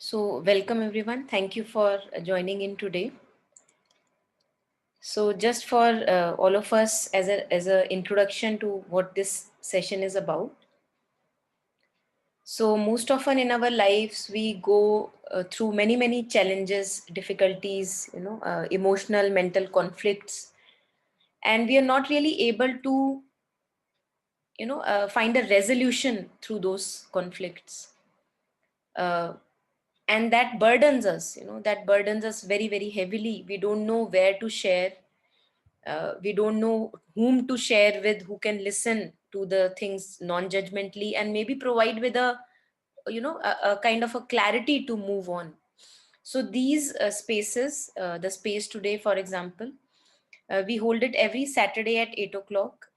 So, welcome everyone. Thank you for joining in today. So, just for all of us, as a introduction to what this session is about. So, most often in our lives, we go through many challenges, difficulties, emotional, mental conflicts, and we are not really able to, find a resolution through those conflicts. Uh, and that burdens us, that burdens us very heavily. We don't know where to share, we don't know whom to share with, who can listen to the things non-judgmentally and maybe provide with a kind of a clarity to move on. So these spaces, the space today for example, we hold it every Saturday at 8 o'clock,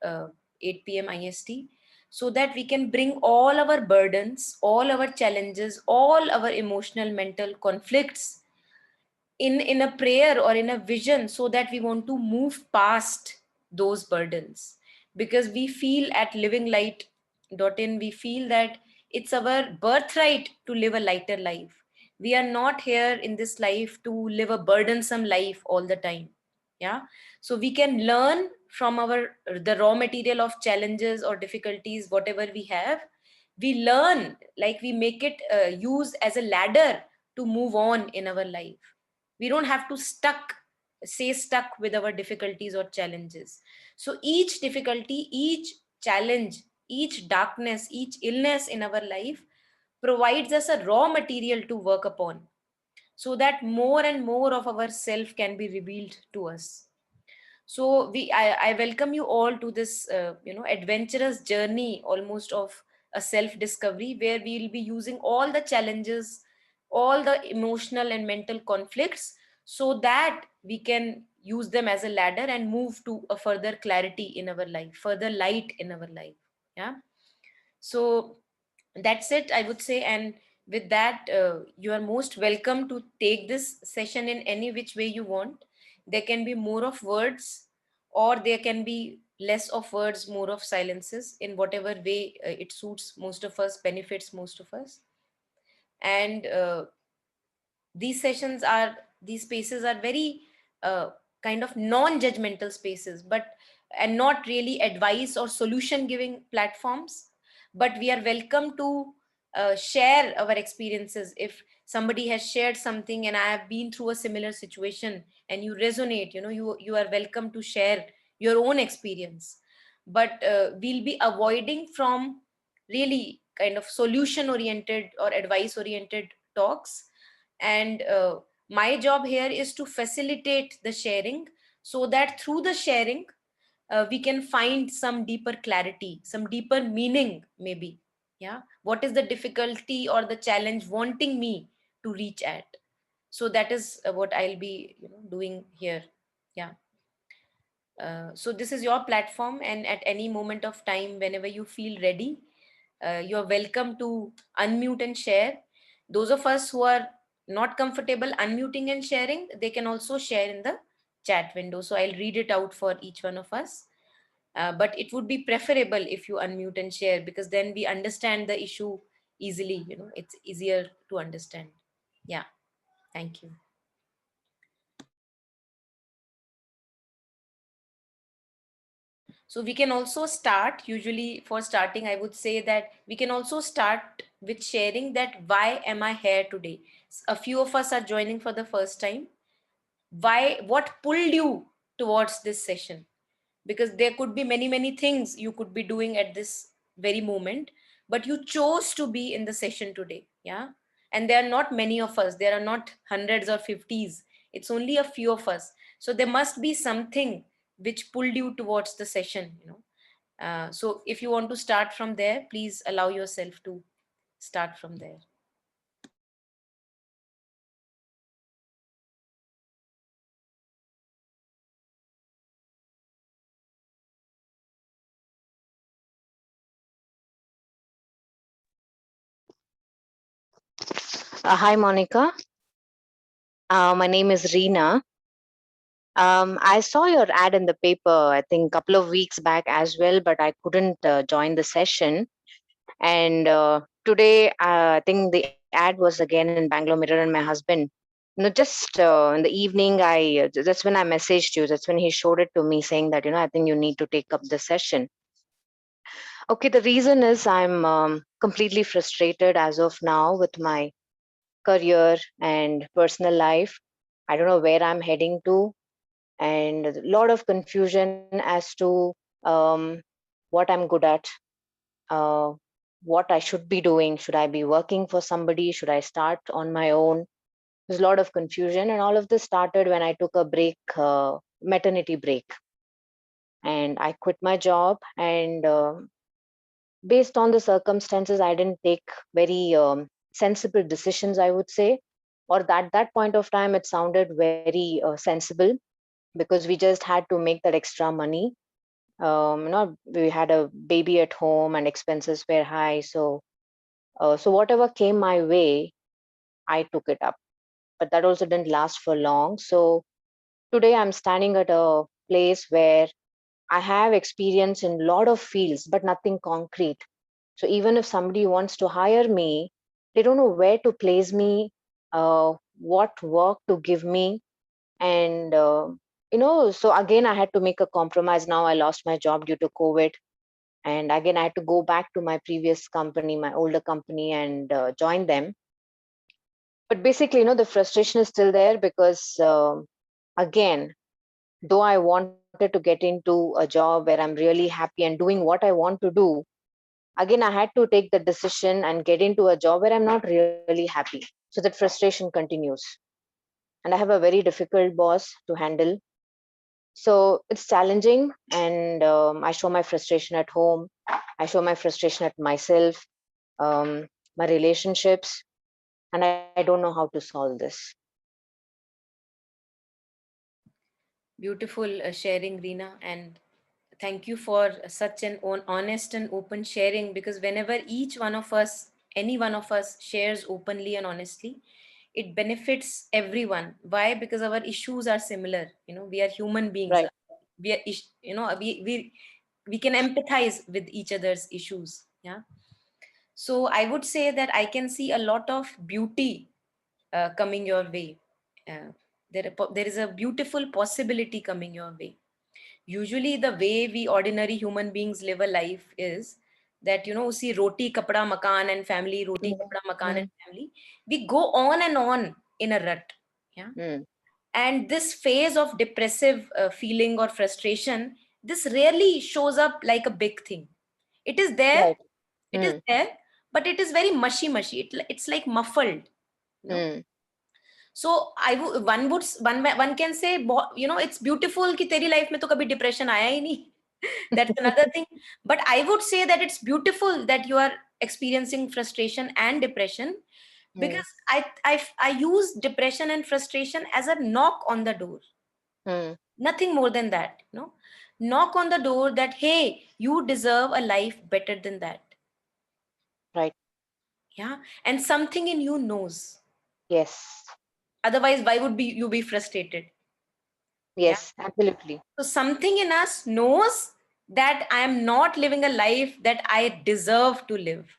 8 p.m. IST, so that we can bring all our burdens, all our challenges, all our emotional mental conflicts in a prayer or in a vision, so that we want to move past those burdens. Because we feel at living light.in, we feel that it's our birthright to live a lighter life. We are not here in this life to live a burdensome life all the time. Yeah. So we can learn from our the raw material of challenges or difficulties, whatever we have. We learn, like we make it use as a ladder to move on in our life. We don't have to stay stuck with our difficulties or challenges. So each difficulty, each challenge, each darkness, each illness in our life provides us a raw material to work upon, so that more and more of our self can be revealed to us. So I welcome you all to this adventurous journey, almost of a self discovery, where we'll be using all the challenges, all the emotional and mental conflicts, so that we can use them as a ladder and move to a further clarity in our life, further light in our life. Yeah. So that's it, I would say. And with that, you are most welcome to take this session in any which way you want. There can be more of words, or there can be less of words, more of silences, in whatever way it suits most of us, benefits most of us. And these sessions are these spaces are very uh, kind of non-judgmental spaces, but and not really advice or solution giving platforms. But we are welcome to share our experiences. If somebody has shared something and I have been through a similar situation and you resonate, you are welcome to share your own experience. But we'll be avoiding from really kind of solution oriented or advice oriented talks. And my job here is to facilitate the sharing, so that through the sharing we can find some deeper clarity, some deeper meaning maybe. Yeah, what is the difficulty or the challenge wanting me to reach at? So that is what I'll be doing here. Yeah. So this is your platform, and at any moment of time, whenever you feel ready, you're welcome to unmute and share. Those of us who are not comfortable unmuting and sharing, they can also share in the chat window. So I'll read it out for each one of us. But it would be preferable if you unmute and share, because then we understand the issue easily. It's easier to understand. Yeah. Thank you. So we can also start, usually for starting, I would say that we can also start with sharing that why am I here today? A few of us are joining for the first time. Why, what pulled you towards this session? Because there could be many things you could be doing at this very moment, but you chose to be in the session today. Yeah. And there are not many of us, there are not hundreds or fifties, it's only a few of us. So there must be something which pulled you towards the session. So if you want to start from there, please allow yourself to start from there. Hi, Monica. My name is Reena. I saw your ad in the paper, I think, a couple of weeks back as well, but I couldn't join the session. And today, I think the ad was again in Bangalore Mirror, and my husband, just in the evening, that's when I messaged you. That's when he showed it to me, saying that, I think you need to take up the session. Okay, the reason is I'm completely frustrated as of now with my career and personal life. I don't know where I'm heading to, and a lot of confusion as to what I'm good at, uh, what I should be doing. Should I be working for somebody? Should I start on my own? There's a lot of confusion, and all of this started when I took a break, maternity break, and I quit my job. And based on the circumstances, I didn't take very sensible decisions, I would say, or that point of time, it sounded very sensible, because we just had to make that extra money. We had a baby at home and expenses were high, so whatever came my way, I took it up. But that also didn't last for long. So today I'm standing at a place where I have experience in a lot of fields, but nothing concrete. So even if somebody wants to hire me, they don't know where to place me, what work to give me. And, so again, I had to make a compromise. Now I lost my job due to COVID. And again, I had to go back to my previous company, my older company, and join them. But basically, the frustration is still there, because, again, though I wanted to get into a job where I'm really happy and doing what I want to do, again, I had to take the decision and get into a job where I'm not really happy. So that frustration continues. And I have a very difficult boss to handle. So it's challenging. And I show my frustration at home. I show my frustration at myself, my relationships, and I don't know how to solve this. Beautiful sharing, Reena, and thank you for such an honest and open sharing, because whenever each one of us, any one of us shares openly and honestly, it benefits everyone. Why? Because our issues are similar. We are human beings. Right. We are, we can empathize with each other's issues. Yeah. So I would say that I can see a lot of beauty coming your way. There is a beautiful possibility coming your way. Usually the way we ordinary human beings live a life is that, see, roti kapda makan and family, roti Mm, kapda makan and mm, family, we go on and on in a rut. Yeah. mm. And this phase of depressive feeling or frustration, this rarely shows up like a big thing. It is there, Right. it is Mm, there, but it is very mushy. It's like muffled. you know mm. so one can say, it's beautiful कि तेरी life में तो कभी depression आया ही नहीं. That's another thing. But I would say that it's beautiful that you are experiencing frustration and depression, Mm, because I use depression and frustration as a knock on the door. mm. Nothing more than that. Knock on the door that, hey, you deserve a life better than that. Right. Yeah. And something in you knows. Yes. Otherwise, why would you be frustrated? Yeah. Yes. Absolutely. So something in us knows that I am not living a life that I deserve to live.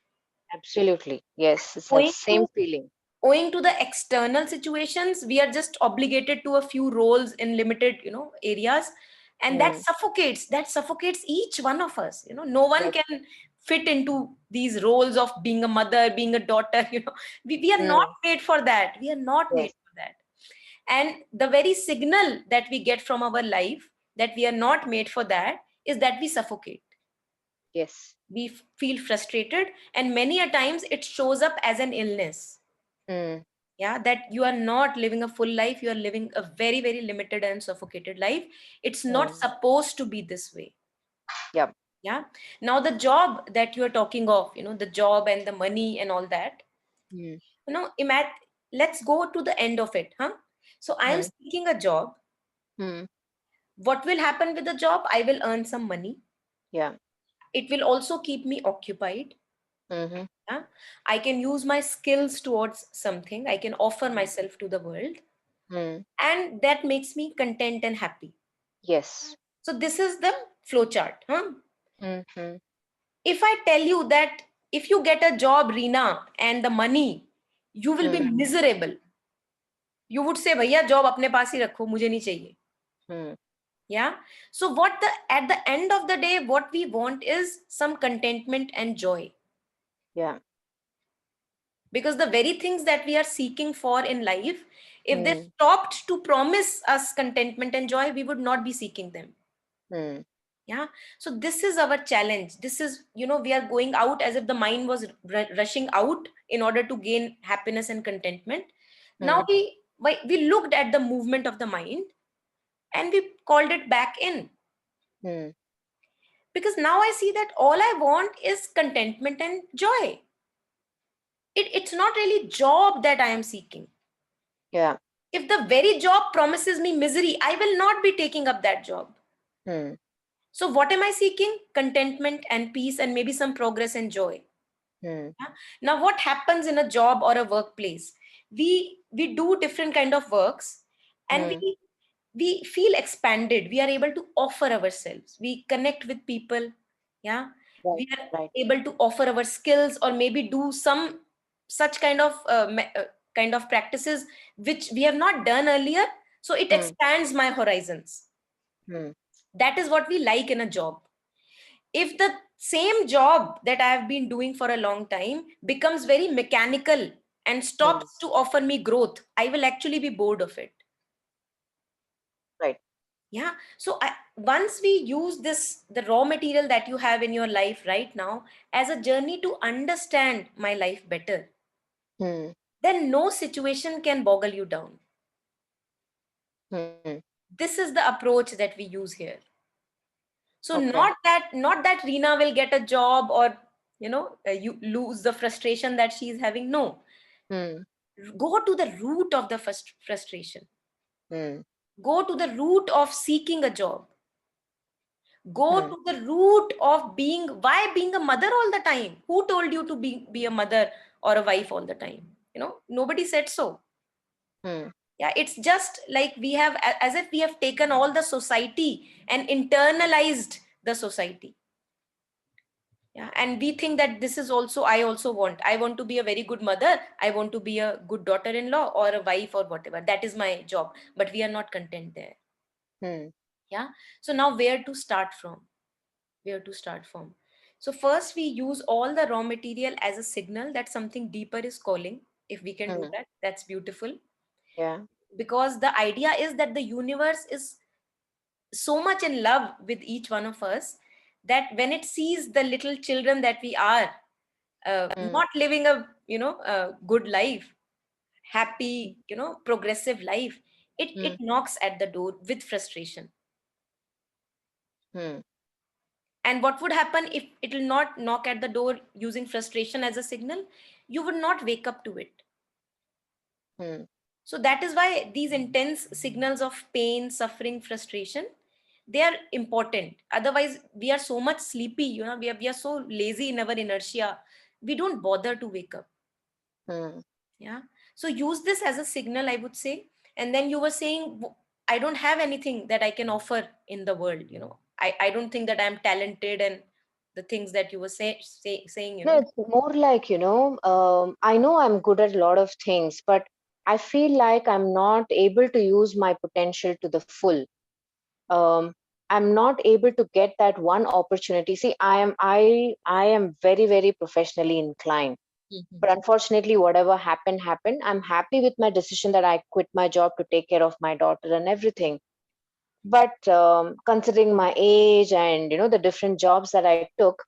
Absolutely. Yes. It's that Owing same to feeling. owing to the external situations, we are just obligated to a few roles in limited, areas, and that Mm. suffocates each one of us. No one Right. can fit into these roles of being a mother, being a daughter. We are not Mm. made for that. We are not made Yes. for that. And the very signal that we get from our life that we are not made for that is that we suffocate. Yes. We feel frustrated, and many a times it shows up as an illness. Mm. Yeah, that you are not living a full life, you are living a very, very limited and suffocated life. It's not Mm. supposed to be this way. Yep. Yeah. Now the job that you are talking of, the job and the money and all that, Mm. let's go to the end of it. So I am Mm. seeking a job. Mm. What will happen with the job? I will earn some money. Yeah. It will also keep me occupied. Mm-hmm. Yeah? I can use my skills towards something. I can offer myself to the world. Mm. And that makes me content and happy. Yes. So this is the flowchart. Mm-hmm. If I tell you that if you get a job, Reena, and the money you will be miserable. You would say, भैया job अपने पास ही रखो, मुझे नहीं चाहिए. Yeah. So at the end of the day, what we want is some contentment and joy. Yeah. Because the very things that we are seeking for in life, if they stopped to promise us contentment and joy, we would not be seeking them. Yeah. So this is our challenge. This is, we are going out as if the mind was rushing out in order to gain happiness and contentment. Now we looked at the movement of the mind and we called it back in. Because now I see that all I want is contentment and joy. It's not really job that I am seeking. Yeah. If the very job promises me misery, I will not be taking up that job. So what am I seeking? Contentment and peace and maybe some progress and joy. Yeah? Now what happens in a job or a workplace? We do different kind of works and we feel expanded. We are able to offer ourselves. We connect with people. Yeah. We are able to offer our skills or maybe do some such kind of practices which we have not done earlier. So it expands my horizons. That is what we like in a job. If the same job that I have been doing for a long time becomes very mechanical and stops to offer me growth, I will actually be bored of it. Right. Yeah. So once we use the raw material that you have in your life right now as a journey to understand my life better, then no situation can boggle you down. This is the approach that we use here. So not that Reena will get a job or you lose the frustration that she is having. No. Go to the root of the frustration. Go to the root of seeking a job. Go to the root of being a mother all the time. Who told you to be a mother or a wife all the time? Nobody said so. Yeah, it's just like we have, as if we have taken all the society and internalized the society. Yeah, and we think that this is also, I want to be a very good mother. I want to be a good daughter-in-law or a wife or whatever. That is my job. But we are not content there. Yeah. So now where to start from? So first we use all the raw material as a signal that something deeper is calling. If we can do that, that's beautiful. Yeah. Because the idea is that the universe is so much in love with each one of us that when it sees the little children that we are, not living a good life, happy, progressive life, it knocks at the door with frustration. And what would happen if it will not knock at the door using frustration as a signal? You would not wake up to it. So that is why these intense signals of pain, suffering, frustration, they are important. Otherwise, we are so much sleepy, we are so lazy in our inertia. We don't bother to wake up. Yeah. So use this as a signal, I would say. And then you were saying, I don't have anything that I can offer in the world. I don't think that I'm talented and the things that you were saying, No, it's more like, I know I'm good at a lot of things, but I feel like I'm not able to use my potential to the full. I'm not able to get that one opportunity. See, I am very, very professionally inclined. But unfortunately, whatever happened. I'm happy with my decision that I quit my job to take care of my daughter and everything. But considering my age and the different jobs that I took,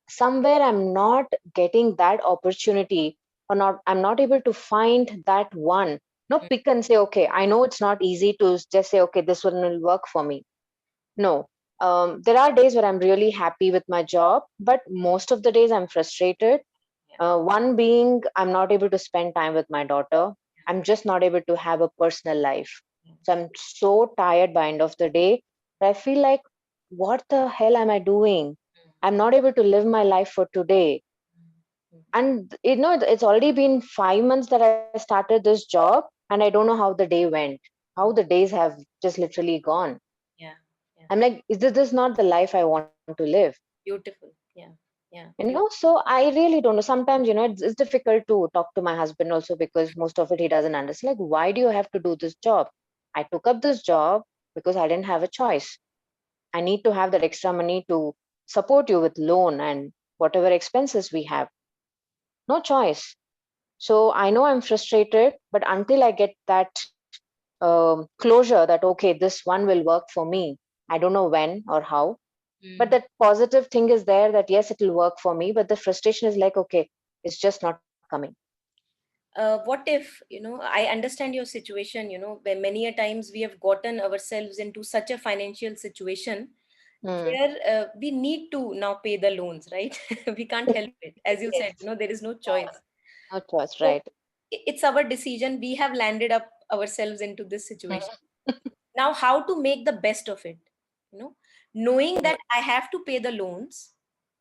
somewhere I'm not getting that opportunity, or not I'm not able to find that one. No, pick and say, okay, I know it's not easy to just say, okay, this one will work for me. No. There are days where I'm really happy with my job, but most of the days I'm frustrated. One being, I'm not able to spend time with my daughter. I'm just not able to have a personal life. So I'm so tired by end of the day. I feel like, what the hell am I doing? I'm not able to live my life for today. And it's already been 5 months that I started this job, and I don't know how the day went, how the days have just literally gone. Yeah. I'm like, is this not the life I want to live? Beautiful. Yeah. Yeah. So I really don't know. Sometimes, it's difficult to talk to my husband also, because most of it he doesn't understand. Like, why do you have to do this job? I took up this job because I didn't have a choice. I need to have that extra money to support you with loan and whatever expenses we have. No choice. So I know I'm frustrated, but until I get that closure that, okay, this one will work for me, I don't know when or how, but Mm. that positive thing is there that yes, it will work for me, but the frustration is like, okay, it's just not coming. What if, I understand your situation, where many a times we have gotten ourselves into such a financial situation Hmm. where we need to now pay the loans, right? We can't help it. As you said, Yes. there is no Yeah. choice. No choice, So right? it's our decision. We have landed up ourselves into this situation. Mhm. Now, how to make the best of it? You know, knowing Hmm. that I have to pay the loans.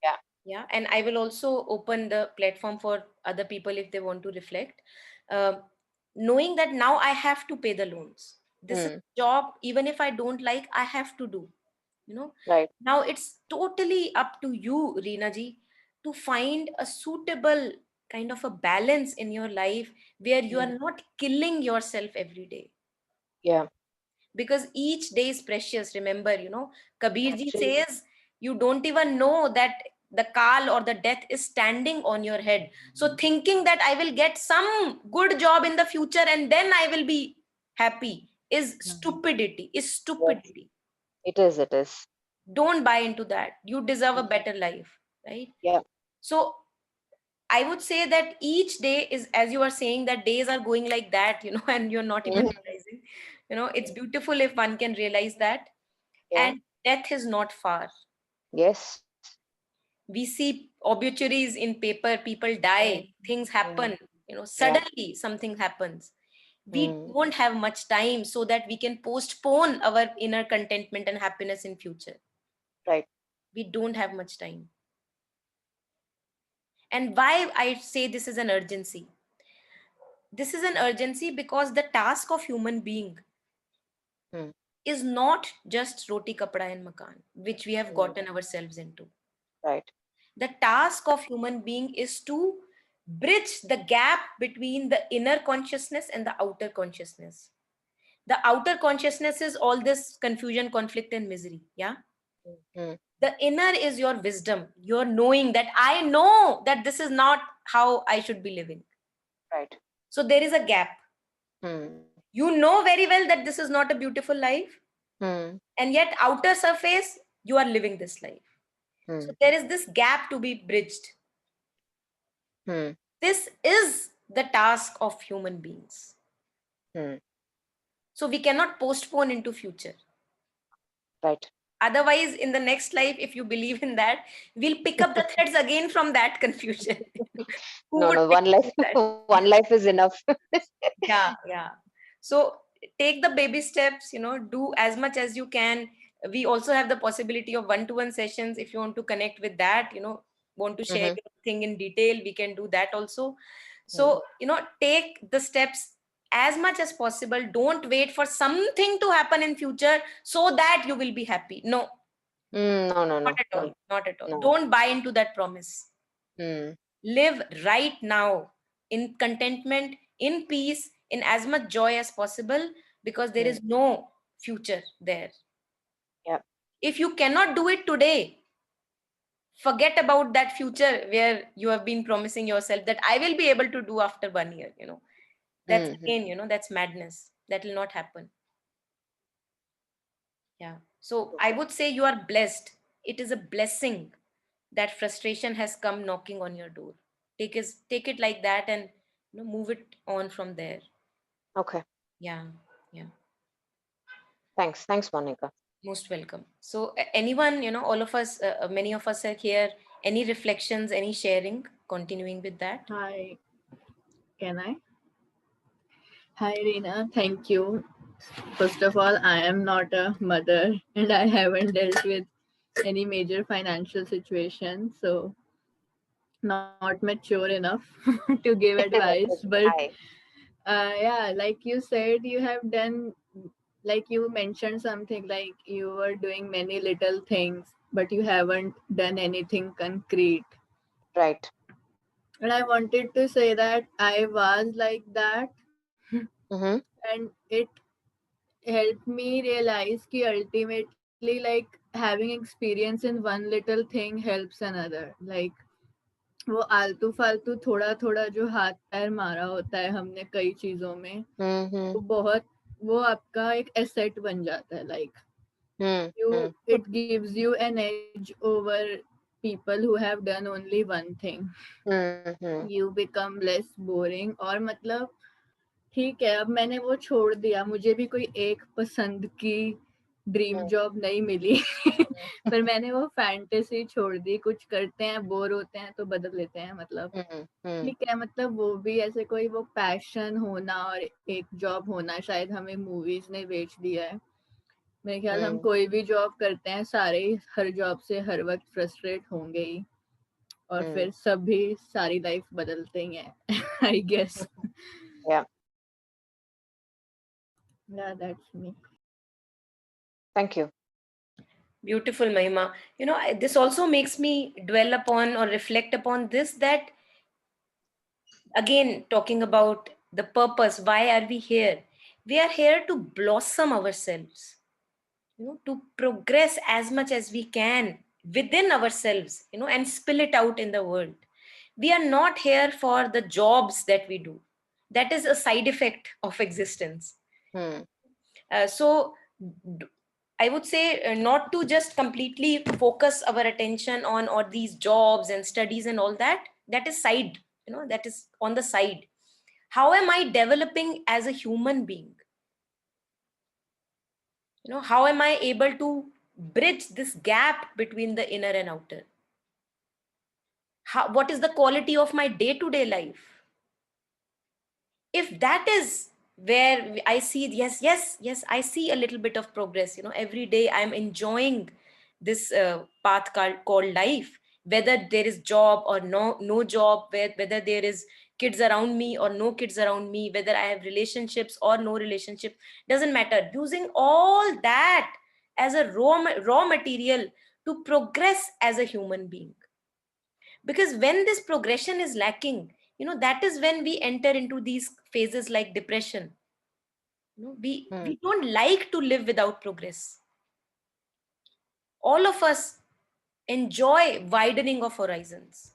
Yeah. Yeah, and I will also open the platform for other people if they want to reflect. Uh, Knowing that now I have to pay the loans. This is Hmm. a job, even if I don't like, I have to do. You know, Right. now it's totally up to you, Reena ji, to find a suitable kind of a balance in your life where you Hmm. are not killing yourself every day, Yeah. because each day is precious. Remember, Kabir ji Absolutely. says you don't even know that the kal or the death is standing on your head. So thinking that I will get some good job in the future and then I will be happy is Mhm. stupidity, is Yes. stupidity. It is. It is. Don't buy into that. You deserve a Mhm. better life, right? Yeah. So I would say that each day is, as you are saying, that days are going like that, and you're not even Mhm. realizing. It's beautiful if one can realize that. Yeah. And death is not far. Yes. We see obituaries in paper, people Hmm. die, things Hmm. happen, Yeah. suddenly something happens. We Hmm. don't have much time so that we can postpone our inner contentment and happiness in future. Right. We don't have much time. And why I say this is an urgency? This is an urgency because the task of human being Hmm. is not just roti kapda and makan, which we have Hmm. gotten ourselves into. Right. The task of human being is to bridge the gap between the inner consciousness and the outer consciousness. The outer consciousness is all this confusion, conflict, and misery. Yeah. Hmm. The inner is your wisdom, your knowing that I know that this is not how I should be living. Right. So there is a gap. Hmm. You know very well that this is not a beautiful life, Hmm. and yet outer surface you are living this life. Hmm. So there is this gap to be bridged. Hmm. This is the task of human beings. Hmm. So we cannot postpone into future. Right. Otherwise, in the next life, if you believe in that, we'll pick up the threads again from that confusion. Who No, would no. pick One life. up that? One life is enough. Yeah, yeah. So take the baby steps, do as much as you can. We also have the possibility of one-to-one sessions. If you want to connect with that, want to share Hmm. your thing in detail, we can do that also. Hmm. So, take the steps as much as possible. Don't wait for something to happen in future so that you will be happy. No, No, no, not no, at all. no, Not at all. no. Don't buy into that promise. Hmm. Live right now in contentment, in peace, in as much joy as possible, because there Hmm. is no future there. Yeah. If you cannot do it today, forget about that future where you have been promising yourself that I will be able to do after 1 year. That's Hmm. again, that's madness. That will not happen. Yeah. So I would say you are blessed. It is a blessing that frustration has come knocking on your door. Take it like that, and move it on from there. Okay. Yeah, yeah. Thanks. Thanks, Monica. Most welcome. So anyone, all of us, many of us are here. Any reflections, any sharing? Continuing with that. Hi, can I? Hi, Reena. Thank you. First of all, I am not a mother and I haven't dealt with any major financial situation, so not mature enough to give advice. That's But hi. yeah, like you said, you have done, like you mentioned something like you were doing many little things, but you haven't done anything concrete. Right. And I wanted to say that I was like that, Mm-hmm. and it helped me realize कि ultimately like having experience in one little thing helps another. Like वो आलतू फालतू थोड़ा थोड़ा जो हाथ पैर मारा होता है हमने कई चीजों में, Mm-hmm. वो बहुत, वो आपका एक एसेट बन जाता है. Like you, Mm-hmm. it gives you an edge over people who have done only one thing. Mm-hmm. You become less boring. और मतलब ठीक है, अब मैंने वो छोड़ दिया, मुझे भी कोई एक पसंद की ड्रीम जॉब नहीं मिली पर मैंने वो फैंटेसी छोड़ दी. कुछ करते हैं, बोर होते हैं तो बदल लेते हैं. मतलब Mm-hmm. ठीक है, मतलब वो भी ऐसे कोई वो पैशन होना और एक जॉब होना शायद हमें मूवीज ने बेच दिया है. मेरे ख्याल हम कोई भी जॉब करते हैं, सारे ही हर जॉब से हर वक्त फ्रस्ट्रेट होंगे ही, और फिर सभी सारी लाइफ बदलते ही हैं. I guess. Yeah. Yeah, that's me. Thank you. Beautiful, Mahima. This also makes me dwell upon or reflect upon this, that again, talking about the purpose, why are we here? We are here to blossom ourselves, to progress as much as we can within ourselves, and spill it out in the world. We are not here for the jobs that we do. That is a side effect of existence. So I would say not to just completely focus our attention on or these jobs and studies and all that. That is side, that is on the side. How am I developing as a human being? How am I able to bridge this gap between the inner and outer? What is the quality of my day-to-day life? If that is where I see, yes, I see a little bit of progress. Every day I'm enjoying this path called life, whether there is job or no job, whether there is kids around me or no kids around me, whether I have relationships or no relationship, doesn't matter. Using all that as a raw material to progress as a human being. Because when this progression is lacking, that is when we enter into these phases like depression. We don't like to live without progress. All of us enjoy widening of horizons.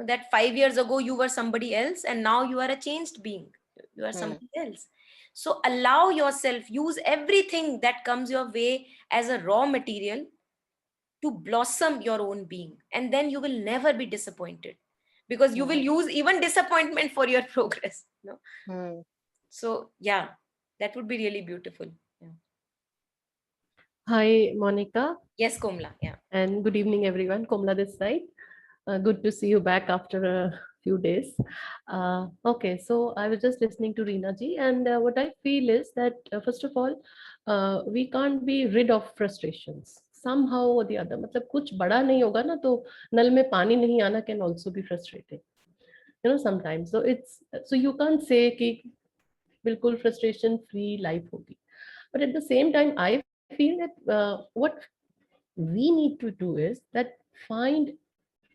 That 5 years ago you were somebody else and now you are a changed being. You are something else. So allow yourself, use everything that comes your way as a raw material to blossom your own being, and then you will never be disappointed, because you will use even disappointment for your progress. So yeah, that would be really beautiful. Yeah. Hi, Monica. Yes, Komla. Yeah. And good evening, everyone. Komla this side. Good to see you back after a few days. Okay, so I was just listening to Reena ji, and what I feel is that, first of all, we can't be rid of frustrations somehow or the other. मतलब कुछ बड़ा नहीं होगा ना तो नल में पानी नहीं आना can also be frustrating. Sometimes. So you can't say कि बिल्कुल frustration free life होगी. But at the same time, I feel that what we need to do is that find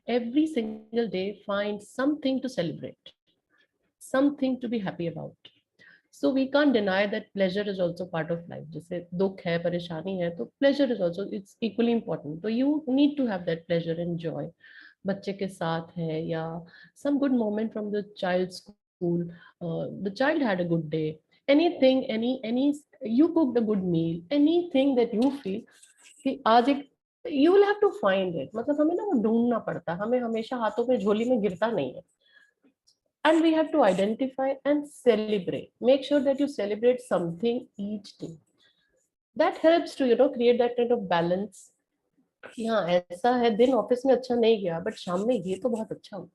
every single day, find something to celebrate, something to be happy about. So we can't deny that pleasure is also part of life. जैसे दुख है, परेशानी है, तो pleasure is also, it's equally important. So you need to have that pleasure and joy. बच्चे के साथ है या some good moment from the child's school. The child had a good day. Anything, any you cooked a good meal. Anything that you feel कि आज एक you will have to find it. मतलब हमें ना वो ढूंढना पड़ता है. हमें हमेशा हाथों में झोली में गिरता नहीं है. And we have to identify and celebrate. Make sure that you celebrate something each day. That helps to create that kind of balance. कि हाँ ऐसा है, दिन ऑफिस में अच्छा नहीं गया बट शाम में ये तो बहुत अच्छा हुआ.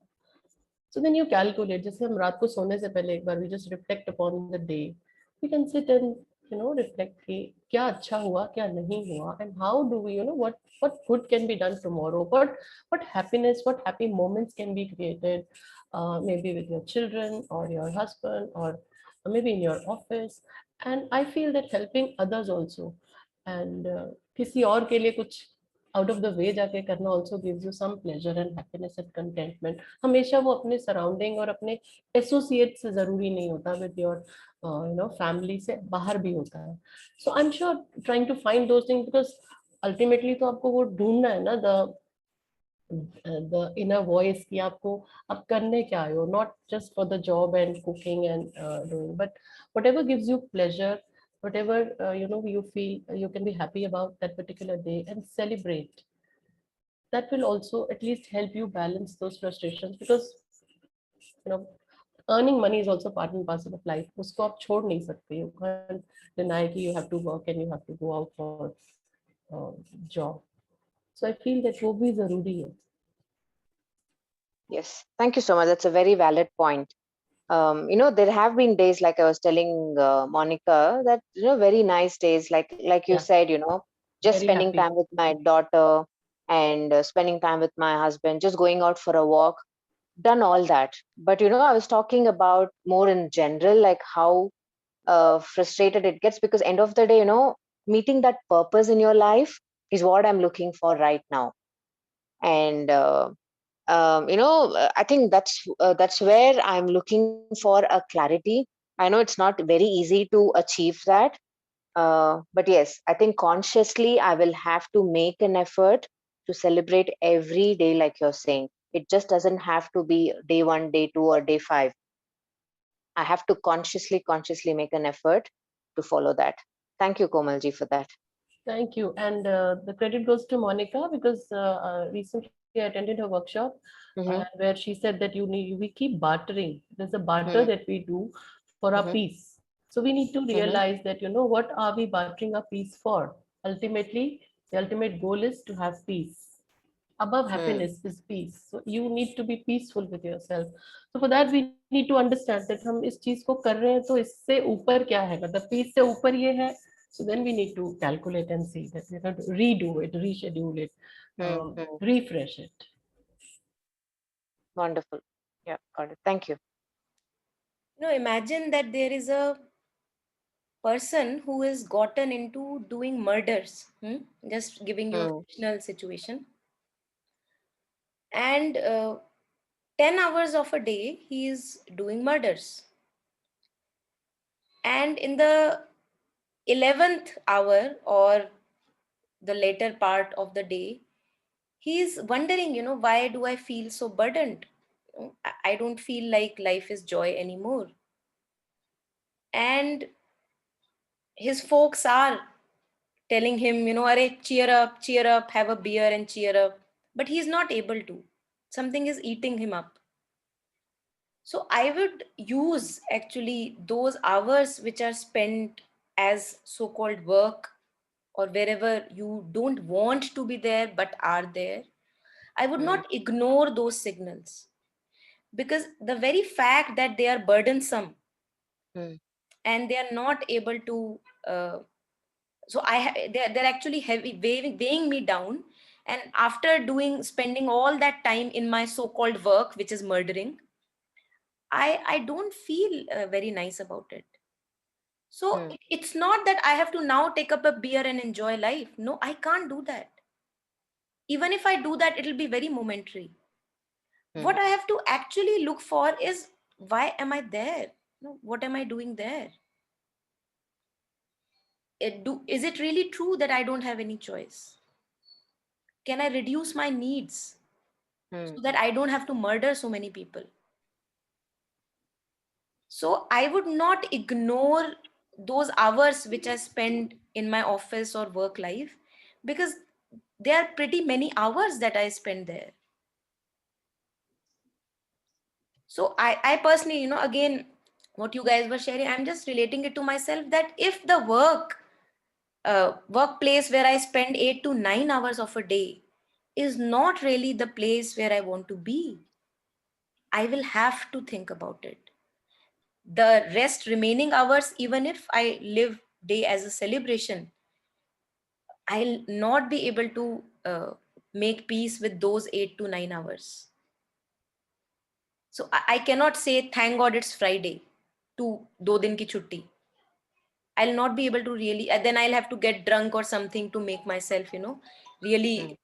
So then you calculate. जैसे हम रात को सोने से पहले एक बार we just reflect upon the day. We can sit and reflect कि क्या अच्छा हुआ, क्या नहीं हुआ, and how do we what good can be done tomorrow, what happiness, what happy moments can be created, maybe with your children or your husband or maybe in your office. And I feel that helping others also, and किसी और के लिए कुछ out of the way जाके करना also gives you some pleasure and happiness and contentment. हमेशा वो अपने surrounding और अपने associate से जरूरी नहीं होता, with your family से बाहर भी होता है. So I'm sure trying to find those things, because ultimately तो आपको वो ढूंढना है ना, the inner voice कि आपको अब करने क्या आए हो, not just for the job and cooking and doing, but whatever gives you pleasure, whatever you feel you can be happy about that particular day and celebrate. That will also at least help you balance those frustrations, because earning money is also part and parcel of life. उसको आप छोड़ नहीं सकते. You can't deny कि you have to work and you have to go out for job. So I feel that वो भी जरूरी है. Yes, thank you so much. That's a very valid point. There have been days, like I was telling Monica, that very nice days, like you Yeah. said, just Very spending happy. time with my daughter and spending time with my husband, just going out for a walk, done all that. But I was talking about more in general, like how frustrated it gets, because end of the day, meeting that purpose in your life is what I'm looking for right now. And I think that's where I'm looking for a clarity. I know it's not very easy to achieve that, but yes, I think consciously I will have to make an effort to celebrate every day, like you're saying. It just doesn't have to be day 1, day 2, or day 5. I have to consciously make an effort to follow that. Thank you, Komalji, for that. Thank you. And the credit goes to Monica, because recently I attended her workshop Mhm, where she said that we keep bartering. There's a barter mhm, that we do for our mhm, peace. So we need to mhm, realize that, what are we bartering our peace for? Ultimately, the ultimate goal is to have peace. Above happiness is peace. So you need to be peaceful with yourself. So for that we need to understand that हम इस चीज को कर रहे हैं तो इससे ऊपर क्या है, मतलब peace से ऊपर ये है. So then we need to calculate and see that we have to redo it, reschedule it, mhm. refresh it. Wonderful. Yeah, got it. Thank you. Imagine that there is a person who is gotten into doing murders. Just giving you a Mm, fictional situation. And 10 hours of a day, he is doing murders. And in the 11th hour or the later part of the day, he is wondering, why do I feel so burdened? I don't feel like life is joy anymore. And his folks are telling him, Arey, cheer up, have a beer and cheer up. But he's not able to. Something is eating him up. So I would use actually those hours which are spent as so-called work, or wherever you don't want to be there but are there. I would mm, not ignore those signals, because the very fact that they are burdensome mm, and they are not able to they're actually heavy, weighing me down. And after spending all that time in my so-called work, which is murdering, I don't feel very nice about it. So mm, it's not that I have to now take up a beer and enjoy life. No, I can't do that. Even if I do that, it'll be very momentary. What mm, I have to actually look for is, why am I there? What am I doing there? Is it really true that I don't have any choice? Can I reduce my needs mm, so that I don't have to murder so many people? So I would not ignore those hours which I spend in my office or work life, because there are pretty many hours that I spend there. So I personally, again, what you guys were sharing, I'm just relating it to myself, that if the workplace where I spend 8 to 9 hours of a day is not really the place where I want to be, I will have to think about it. The rest remaining hours, even if I live day as a celebration, I'll not be able to make peace with those 8 to 9 hours. So I cannot say, thank God it's Friday, to 2 दिन की छुट्टी. I'll not be able to really, then I'll have to get drunk or something to make myself, really mm.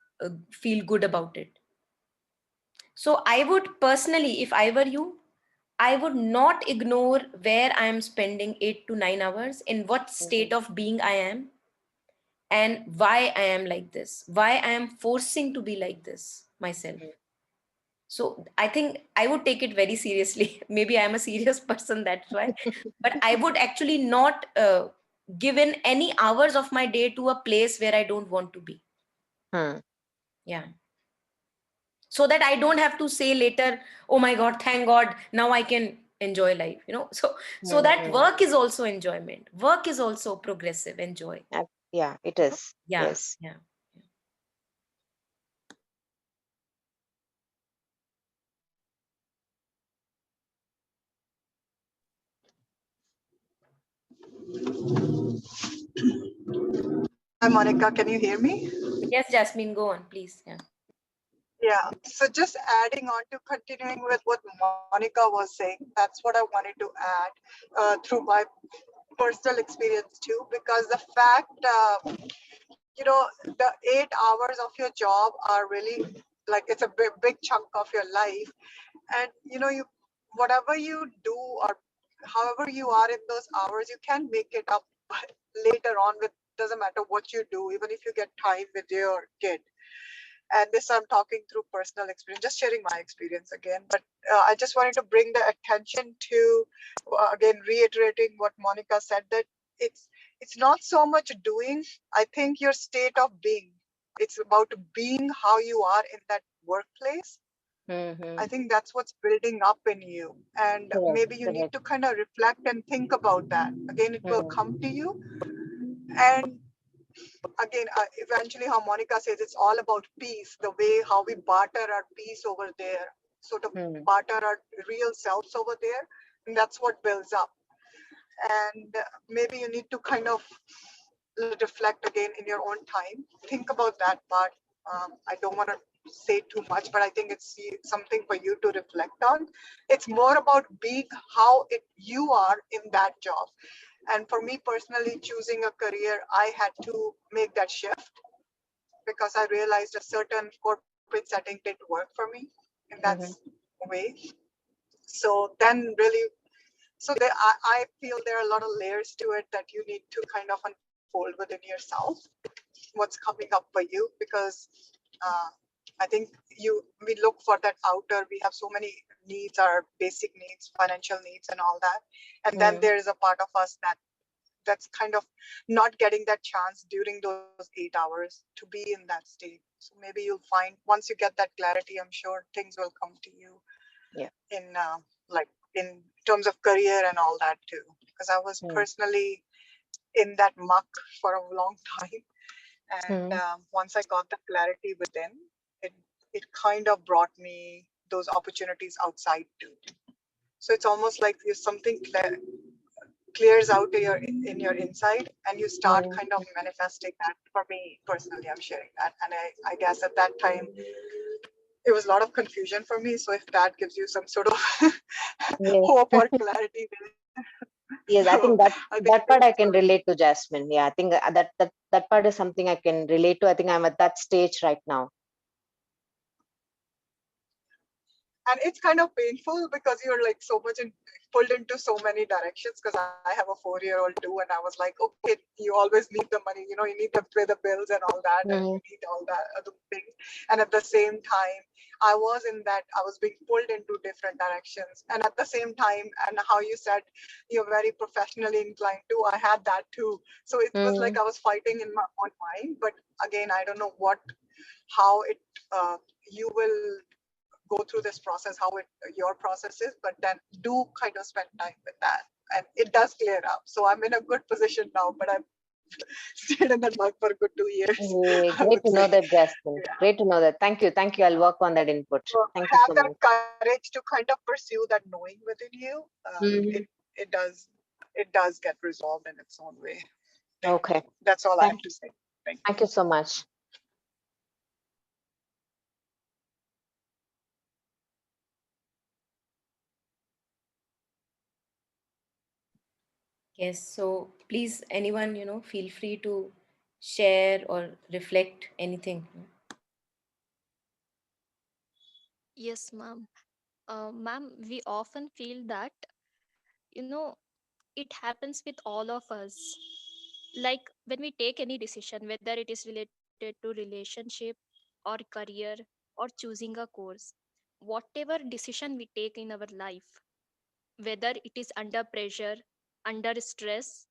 feel good about it. So I would personally, if I were you, I would not ignore where I am spending 8 to 9 hours, in what state of being I am, and why I am like this, why I am forcing to be like this myself. So I think I would take it very seriously. Maybe I'm a serious person, that's why. But I would actually not give in any hours of my day to a place where I don't want to be. Yeah. So that I don't have to say later, oh my God, thank God, now I can enjoy life, so that work is also enjoyment. Work is also progressive, enjoy. Yeah, it is. Yeah. Yes. Yeah. Hi, Monica. Can you hear me? Yes, Jasmine, go on, please. Yeah. Yeah. So just adding on to continuing with what Monica was saying, that's what I wanted to add through my personal experience too, because the fact, the 8 hours of your job are really like it's a big chunk of your life, and you whatever you do or however you are in those hours, you can make it up later on with doesn't matter what you do, even if you get time with your kid. And this I'm talking through personal experience, just sharing my experience again. But I just wanted to bring the attention to again reiterating what Monica said, that it's not so much doing. I think your state of being, it's about being how you are in that workplace. I think that's what's building up in you, and maybe you need to kind of reflect and think about that. Again, it will come to you. And again, eventually how Monica says, it's all about peace, the way how we barter our peace over there, sort of barter our real selves over there, and that's what builds up. And maybe you need to kind of reflect again in your own time, think about that part. I don't want to say too much, but I think it's something for you to reflect on. It's more about being how you are in that job. And for me personally, choosing a career, I had to make that shift because I realized a certain corporate setting didn't work for me in that way. So then really, I feel there are a lot of layers to it that you need to kind of unfold within yourself, what's coming up for you, because I think we look for that outer, we have so many needs, our basic needs, financial needs and all that. And then there is a part of us that's kind of not getting that chance during those 8 hours to be in that state. So maybe you'll find once you get that clarity, I'm sure things will come to you. Yeah. In in terms of career and all that too, because I was personally in that muck for a long time, and once I got the clarity within, it kind of brought me those opportunities outside too. So it's almost like there's something clears out in your inside, and you start kind of manifesting that. For me personally, I'm sharing that, and I guess at that time it was a lot of confusion for me. So if that gives you some sort of hope or clarity, yes, I think that part I can relate to, Jasmine. Yeah, I think that part is something I can relate to. I think I'm at that stage right now. And it's kind of painful because you're like so much pulled into so many directions, because I have a 4-year-old too, and I was like, okay, you always need the money, you need to pay the bills and all that, and you need all that other things. And at the same time, I was being pulled into different directions. And at the same time, and how you said you're very professionally inclined too, I had that too. So it was like I was fighting in my own mind. But again, I don't know how it you will go through this process, how your process is, but then do kind of spend time with that, and it does clear up. So I'm in a good position now, but I've stayed in that mug for a good 2 years. Hey, great to know that, Jasmine. Yeah. Great to know that. Thank you. I'll work on that input. So thank you so that much. Courage to kind of pursue that knowing within you. It does get resolved in its own way. Okay, that's all I have to say. Thank you so much. Yes, so please, anyone, feel free to share or reflect anything. Yes, ma'am. Ma'am, we often feel that, you know, it happens with all of us. Like when we take any decision, whether it is related to relationship or career or choosing a course, whatever decision we take in our life, whether it is under pressure, under stress,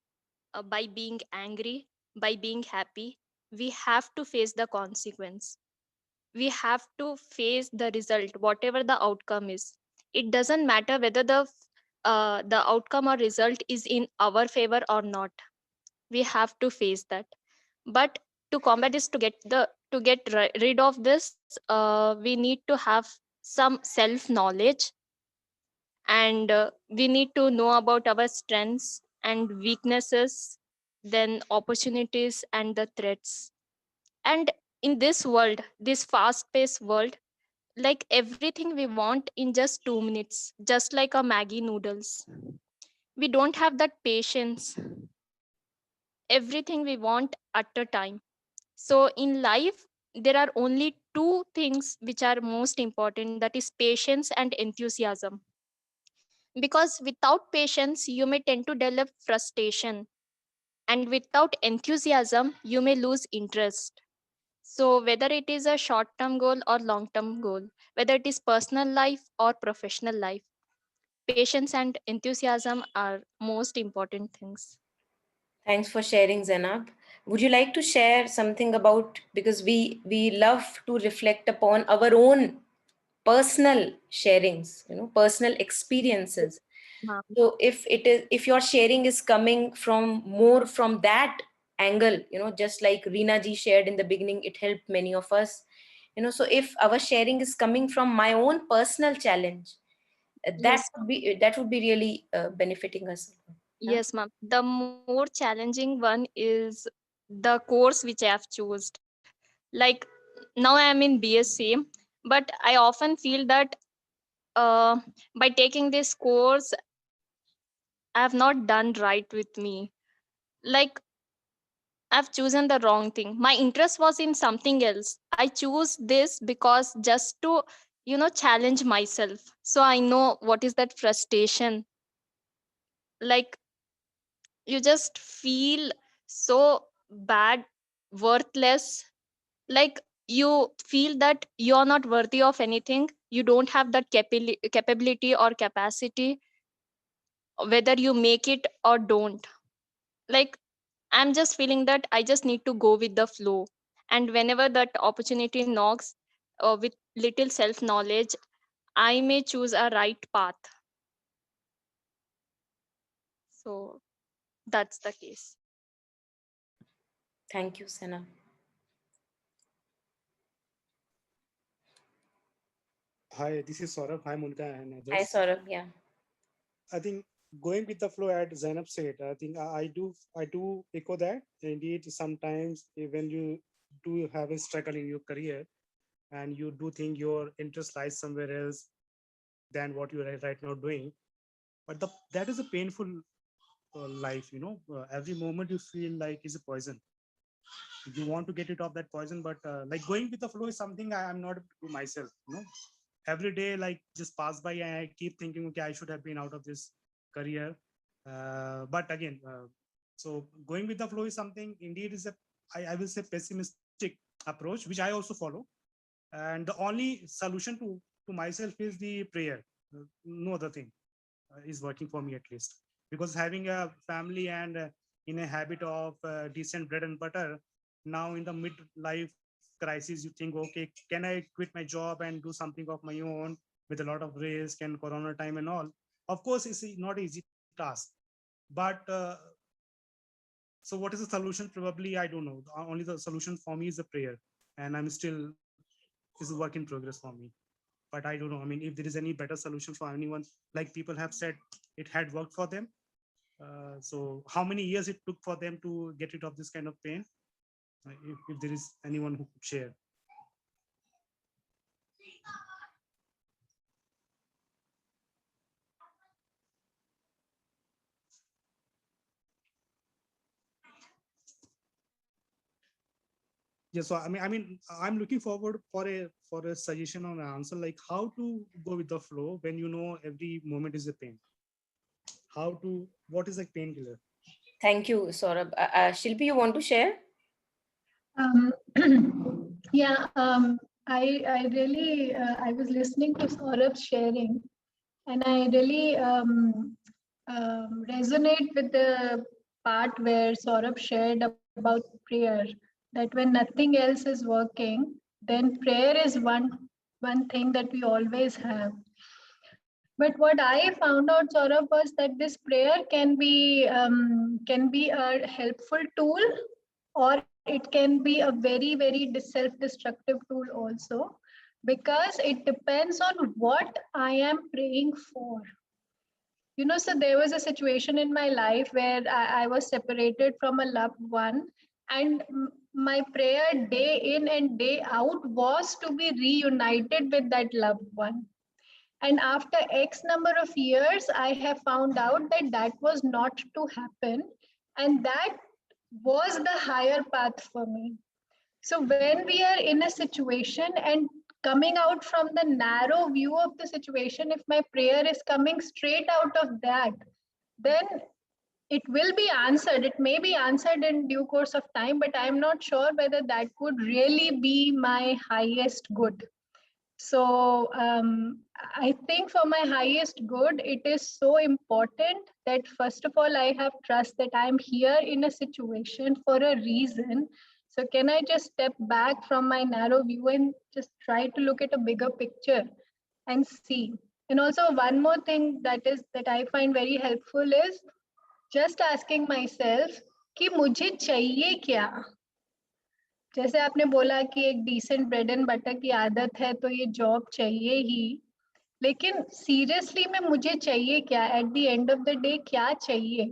by being angry, by being happy, we have to face the consequence. We have to face the result, whatever the outcome is. It doesn't matter whether the outcome or result is in our favor or not. We have to face that. But to combat this, to get rid of this, we need to have some self knowledge, and we need to know about our strengths and weaknesses, then opportunities and the threats. And in this world, this fast paced world, like everything we want in just 2 minutes, just like a Maggie noodles, we don't have that patience. Everything we want at a time. So in life, there are only two things which are most important, that is patience and enthusiasm. Because without patience, you may tend to develop frustration, and without enthusiasm, you may lose interest. So, whether it is a short term goal or long term goal, whether it is personal life or professional life, patience and enthusiasm are most important things. Thanks for sharing, Zainab. Would you like to share something about, because we love to reflect upon our own personal sharings, personal experiences. Ma'am. So if your sharing is coming from more from that angle, just like Reena ji shared in the beginning, it helped many of us. So if our sharing is coming from my own personal challenge, Yes, that would be really benefiting us. Yeah. yes, ma'am. The more challenging one is the course which I have chosen. Like now I am in BSc, but I often feel that uh, by taking this course, I have not done right with me. Like I've chosen the wrong thing. My interest was in something else. I choose this because just to, challenge myself. So I know what is that frustration. Like you just feel so bad, worthless. Like you feel that you're not worthy of anything. You don't have that capability or capacity, whether you make it or don't. Like I'm just feeling that I just need to go with the flow. And whenever that opportunity knocks, with little self knowledge, I may choose a right path. So that's the case. Thank you, Sana. Hi, this is Saurabh. Hi, Monica and Hi, others. Saurabh. Yeah. I think going with the flow at Zainab said, I think I do echo that. Indeed, sometimes when you do have a struggle in your career and you do think your interest lies somewhere else than what you are right now doing, but that is a painful life. Every moment you feel like is a poison. You want to get it off that poison, but like going with the flow is something I am not able to do myself. Every day like just pass by and I keep thinking, okay, I should have been out of this career. But again, so going with the flow is something indeed is I will say pessimistic approach, which I also follow. And the only solution to myself is the prayer. No other thing is working for me at least. Because having a family and in a habit of decent bread and butter, now in the midlife crisis, you think, okay, can I quit my job and do something of my own with a lot of risk and corona time and all? Of course, it's not an easy task. But so what is the solution? Probably, I don't know. Only the solution for me is a prayer. And I'm still, is a work in progress for me. But I don't know. I mean, if there is any better solution for anyone, like people have said, it had worked for them. So how many years it took for them to get rid of this kind of pain? If there is anyone who could share. Yeah, so I'm looking forward for a suggestion or an answer, like how to go with the flow when you know every moment is a pain. What is a painkiller? Thank you, Saurabh. Shilpi, you want to share? Um, yeah, I really I was listening to Saurabh sharing, and I really resonate with the part where Saurabh shared about prayer. That when nothing else is working, then prayer is one thing that we always have. But what I found out, Saurabh, was that this prayer can be a helpful tool, or it can be a very, very self-destructive tool also, because it depends on what I am praying for. You know, so there was a situation in my life where I was separated from a loved one, and my prayer day in and day out was to be reunited with that loved one. And after X number of years, I have found out that that was not to happen. And that was the higher path for me. So when we are in a situation and coming out from the narrow view of the situation, if my prayer is coming straight out of that, then it will be answered. It may be answered in due course of time, but I'm not sure whether that would really be my highest good. So I think for my highest good, it is so important that first of all, I have trust that I'm here in a situation for a reason. So can I just step back from my narrow view and just try to look at a bigger picture and see? And also one more thing that I find very helpful is just asking myself कि मुझे चाहिए क्या? जैसे आपने बोला कि एक decent bread and butter की आदत है तो ये जॉब चाहिए ही, लेकिन सीरियसली में मुझे चाहिए क्या at the end of the day? क्या चाहिए?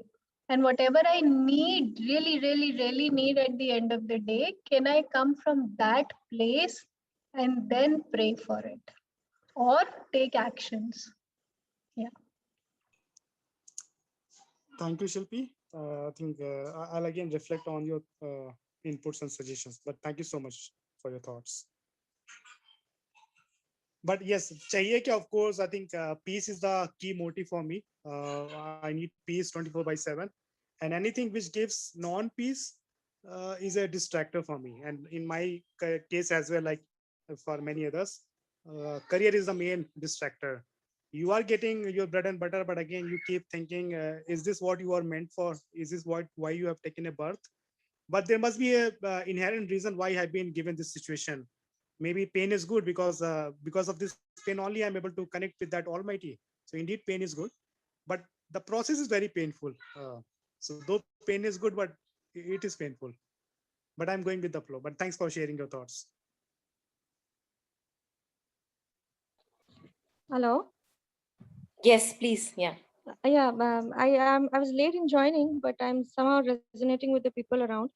And what ever I need, really really really need at the end of the day, can I come from that place and then pray for it or take actions? Yeah. Thank you, Shilpi. I think I'll again reflect on your inputs and suggestions, but thank you so much for your thoughts. But yes, chahiye kya, of course, I think peace is the key motive for me. I need peace 24/7, and anything which gives non-peace is a distractor for me. And in my case as well, like for many others, career is the main distractor. You are getting your bread and butter, but again you keep thinking, is this what you are meant for? Is this why you have taken a birth? But there must be a inherent reason why I've been given this situation. Maybe pain is good because of this pain only I'm able to connect with that Almighty. So indeed pain is good, but the process is very painful. So though pain is good, but it is painful. But I'm going with the flow. But thanks for sharing your thoughts. Hello. Yes, please. Yeah. Yeah, I was late in joining, but I'm somehow resonating with the people around.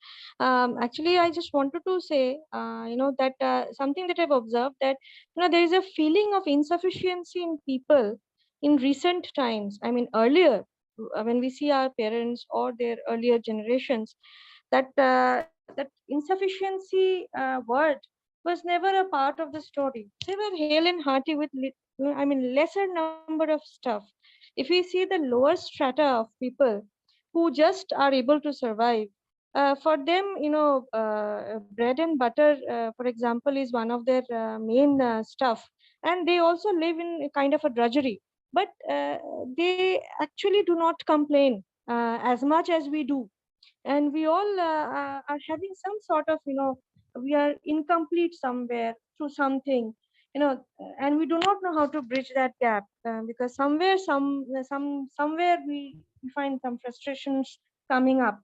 Actually, I just wanted to say, that something that I've observed, that there is a feeling of insufficiency in people in recent times. I mean, earlier when we see our parents or their earlier generations, that insufficiency word was never a part of the story. They were hale and hearty with lesser number of stuff. If we see the lower strata of people who just are able to survive, for them, bread and butter, for example, is one of their main stuff, and they also live in a kind of a drudgery. But they actually do not complain as much as we do, and we all are having some sort of, we are incomplete somewhere through something, and we do not know how to bridge that gap, because somewhere we find some frustrations coming up.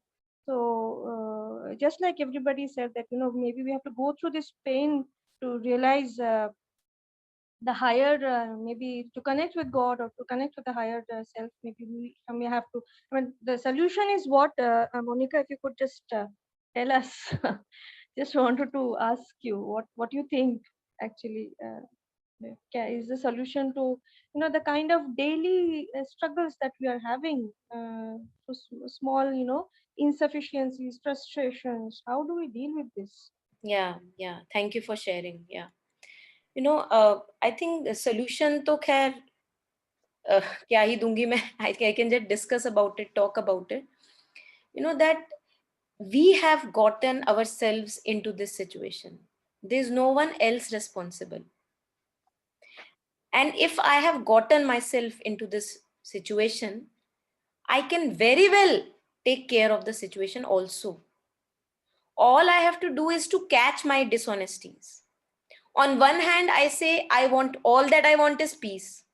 So just like everybody said, that maybe we have to go through this pain to realize the higher, maybe to connect with God or to connect with the higher self. Maybe we may have to, the solution is what, Monica, if you could just tell us. Just wanted to ask you what you think actually is the solution to the kind of daily struggles that we are having, small insufficiencies, frustrations. How do we deal with this? Yeah. Thank you for sharing. Yeah. I think the solution to khair kya hi dungi main. I can just discuss about it, talk about it. That we have gotten ourselves into this situation. There's no one else responsible. And if I have gotten myself into this situation, I can very well take care of the situation also. All I have to do is to catch my dishonesties. On one hand, I say, all that I want is peace.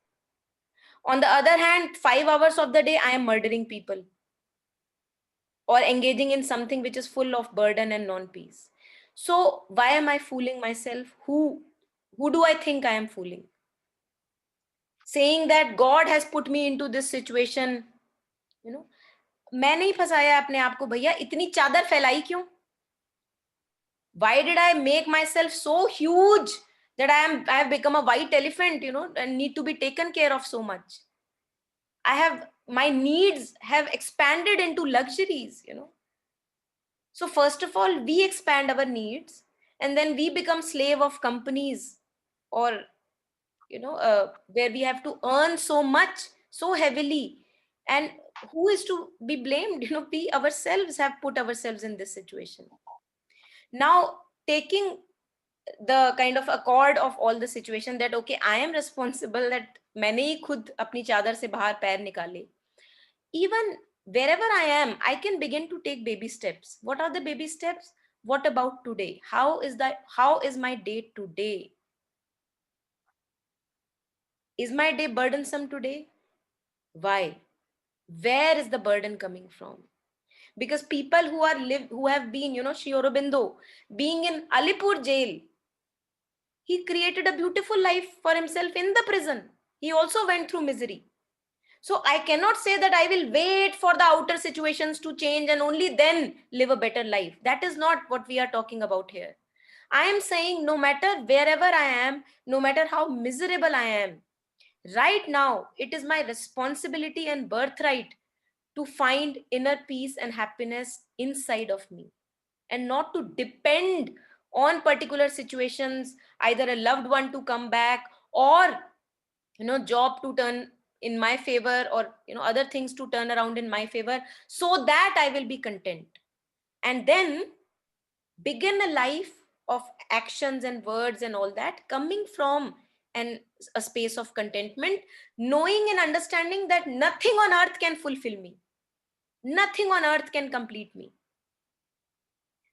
On the other hand, 5 hours of the day, I am murdering people or engaging in something which is full of burden and non-peace. So why am I fooling myself? Who do I think I am fooling? Saying that God has put me into this situation, मैं नहीं फंसाया अपने आप को भैया, इतनी चादर फैलाई क्यों? Why did I make myself so huge that I have become a white elephant, and need to be taken care of so much? My needs have expanded into luxuries, So first of all, we expand our needs, and then we become slave of companies, or where we have to earn so much, so heavily. And who is to be blamed? We ourselves have put ourselves in this situation. Now, taking the kind of accord of all the situation that, okay, I am responsible, that मैंने ही खुद अपनी चादर से बाहर पैर निकाले. Even wherever I am, I can begin to take baby steps. What are the baby steps? What about today? How is my day today? Is my day burdensome today? Why? Where is the burden coming from? Because people who have been, Sri Aurobindo, being in Alipur jail, he created a beautiful life for himself in the prison. He also went through misery. So I cannot say that I will wait for the outer situations to change and only then live a better life. That is not what we are talking about here. I am saying no matter wherever I am, no matter how miserable I am, right now, it is my responsibility and birthright to find inner peace and happiness inside of me, and not to depend on particular situations, either a loved one to come back, or job to turn in my favor, or other things to turn around in my favor, so that I will be content, and then begin a life of actions and words and all that coming from a space of contentment, knowing and understanding that nothing on earth can fulfill me, nothing on earth can complete me.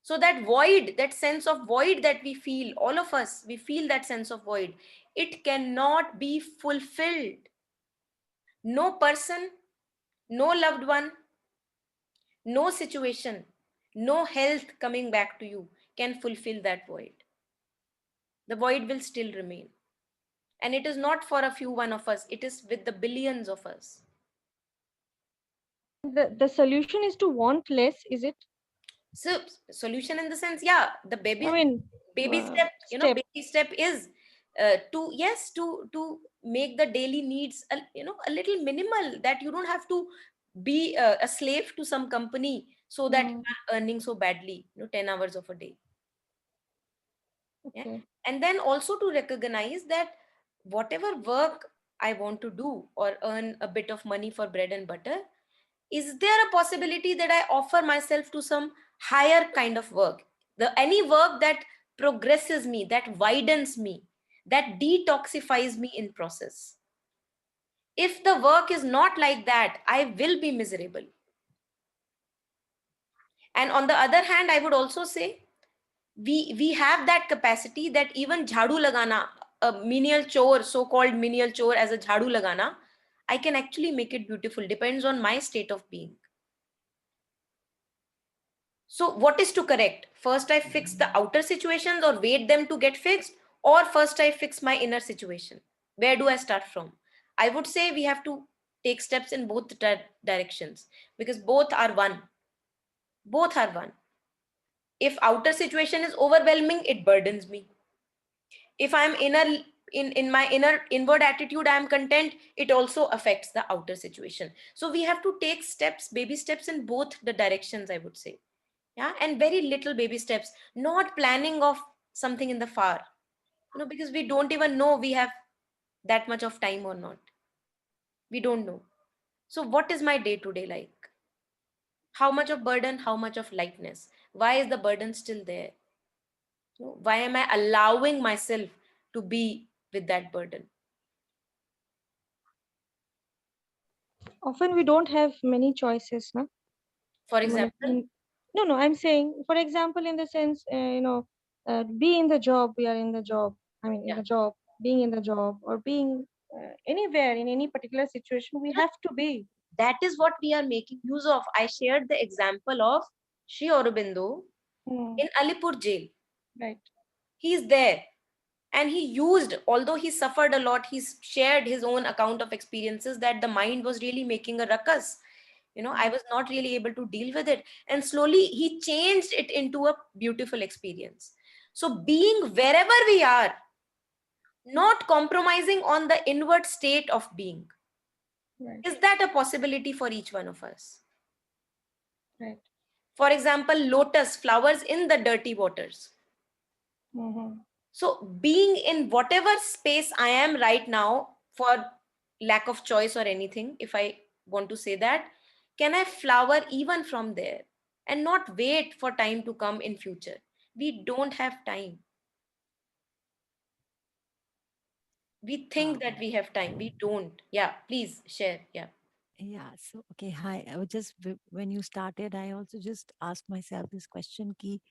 So that void, that sense of void that we feel, all of us, we feel that sense of void, it cannot be fulfilled. No person, no loved one, no situation, no health coming back to you can fulfill that void. The void will still remain. And it is not for a few one of us, it is with the billions of us. The solution is to want less, is it? So solution in the sense, yeah, the baby step, baby step is to make the daily needs a little minimal, that you don't have to be a slave to some company so that you are earning so badly 10 hours of a day. Okay. Yeah? And then also to recognize that whatever work I want to do or earn a bit of money for bread and butter, is there a possibility that I offer myself to some higher kind of work? Any work that progresses me, that widens me, that detoxifies me in process. If the work is not like that, I will be miserable. And on the other hand, I would also say, we have that capacity that even jhadu lagana, a menial chore, so-called menial chore as a jhadu lagana, I can actually make it beautiful, depends on my state of being. So what is to correct? First, I fix the outer situations or wait them to get fixed, or first I fix my inner situation. Where do I start from? I would say we have to take steps in both directions, because both are one. Both are one. If outer situation is overwhelming, it burdens me. If I'm in my inward attitude, I am content, it also affects the outer situation. So we have to take steps, baby steps in both the directions, I would say. Yeah, and very little baby steps, not planning of something in the far, because we don't even know we have that much of time or not. We don't know. So what is my day to day like? How much of burden, how much of lightness? Why is the burden still there? Why am I allowing myself to be with that burden? Often we don't have many choices, na? For Well, example, no, I'm saying, for example, in the sense, be in the job, we are in the job. I mean, in yeah, the job, being in the job, or being anywhere in any particular situation, we have to be. that is what we are making use of. I shared the example of Sri Aurobindo Hmm, in Alipur jail. right. He is there, and he used, although he suffered a lot, he's shared his own account of experiences that the mind was really making a ruckus. I was not really able to deal with it, and slowly he changed it into a beautiful experience. So being wherever we are, not compromising on the inward state of being, Right, is that a possibility for each one of us? right. For example, lotus flowers in the dirty waters. Mm-hmm. So being in whatever space I am right now, for lack of choice or anything, if I want to say that, can I flower even from there and not wait for time to come in future? We don't have time. We think that we have time. We don't. Yeah, please share. Yeah. Yeah, so okay, hi. I was just when you started, I also just asked myself this question: ki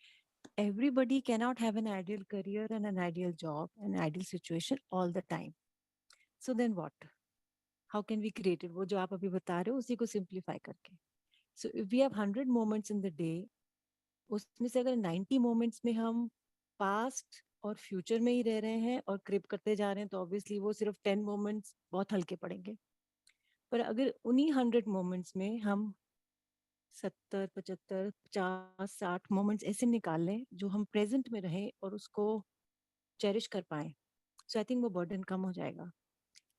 everybody cannot have an ideal career and an ideal job, an ideal situation all the time. So then what? How can we create it? वो जो आप अभी बता रहे हो उसी को simplify करके. So if we have 100 moments in the day, उसमें से अगर 90 moments में हम past और future में ही रह रहे हैं और crib करते जा रहे हैं तो obviously वो सिर्फ 10 moments बहुत हल्के पड़ेंगे. पर अगर उन्हीं 100 moments में हम 70, 75, 50, 60 moments ऐसे निकाल लें जो हम present में रहें और उसको cherish कर पाएं. So I think वो burden कम हो जाएगा.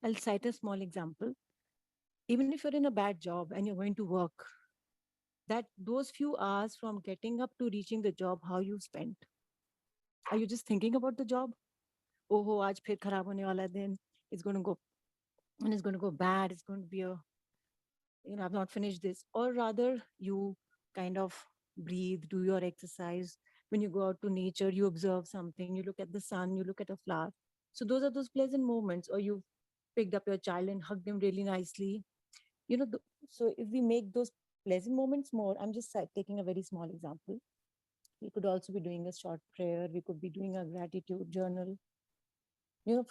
I'll cite a small example. Even if you're in a bad job and you're going to work, that those few hours from getting up to reaching the job, how you spent. Are you just thinking about the job? Oh, आज फिर खराब होने वाला है दिन. It's going to go, and it's going to go bad. It's going to be I've not finished this. Or rather, you kind of breathe, do your exercise. When you go out to nature, you observe something, you look at the sun, you look at a flower. So those are those pleasant moments. Or you picked up your child and hugged him really nicely. So if we make those pleasant moments more, I'm just taking a very small example. We could also be doing a short prayer. We could be doing a gratitude journal.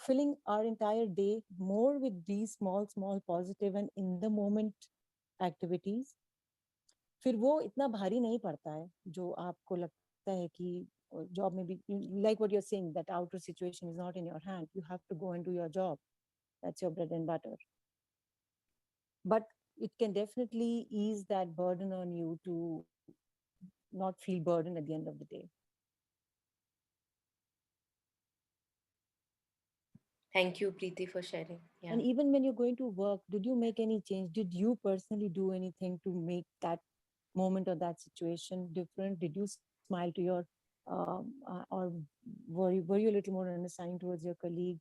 Filling our entire day more with these small, positive and in the moment activities. फिर वो इतना भारी नहीं पड़ता है जो आपको लगता है कि job में भी, like what you're saying, that outer situation is not in your hand. You have to go and do your job. That's your bread and butter. But it can definitely ease that burden on you to not feel burdened at the end of the day. Thank you, Preeti, for sharing. Yeah. And even when you're going to work, did you make any change? Did you personally do anything to make that moment or that situation different? Did you smile to your, or were you a little more understanding towards your colleague?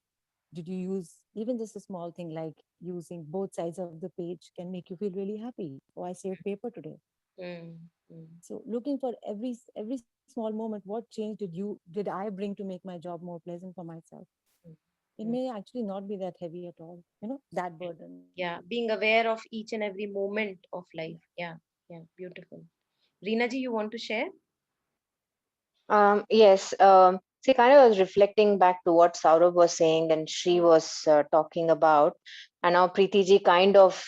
Did you use even just a small thing like using both sides of the page can make you feel really happy? Oh, I saved paper today. So looking for every small moment, what change did I bring to make my job more pleasant for myself? It may actually not be that heavy at all, that burden. Yeah, being aware of each and every moment of life. Yeah, beautiful. Reena ji, you want to share? Yes. See, kind of was reflecting back to what Saurabh was saying and Shri was talking about. And now Preeti ji kind of,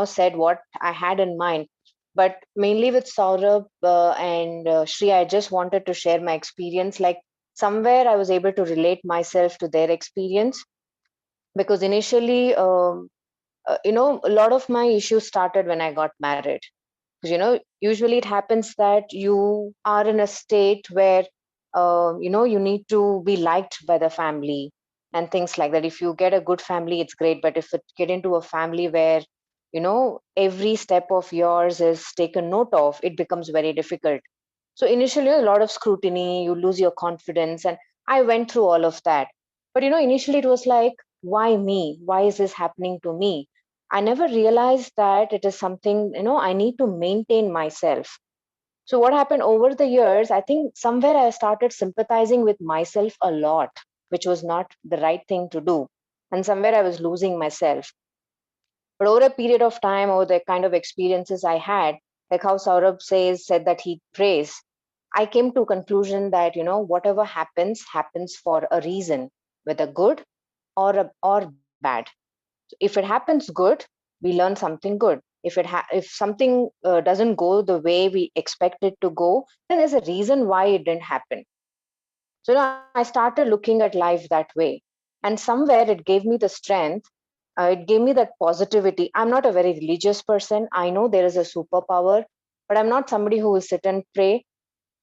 said what I had in mind. But mainly with Saurabh and Shri, I just wanted to share my experience. Like somewhere I was able to relate myself to their experience. Because initially, a lot of my issues started when I got married. Because, usually it happens that you are in a state where, you need to be liked by the family and things like that. If you get a good family, it's great. But if it get into a family where, every step of yours is taken note of, it becomes very difficult. So initially, a lot of scrutiny, you lose your confidence. And I went through all of that. But, initially it was like, why me? Why is this happening to me? I never realized that it is something, I need to maintain myself. So what happened over the years, I think somewhere I started sympathizing with myself a lot, which was not the right thing to do. And somewhere I was losing myself. But over a period of time, over the kind of experiences I had, like how Saurabh said that he prays, I came to a conclusion that, whatever happens for a reason, whether good or bad. So if it happens good, we learn something good. If something doesn't go the way we expect it to go, then there's a reason why it didn't happen. So I started looking at life that way. And somewhere it gave me the strength, it gave me that positivity. I'm not a very religious person. I know there is a superpower, but I'm not somebody who will sit and pray.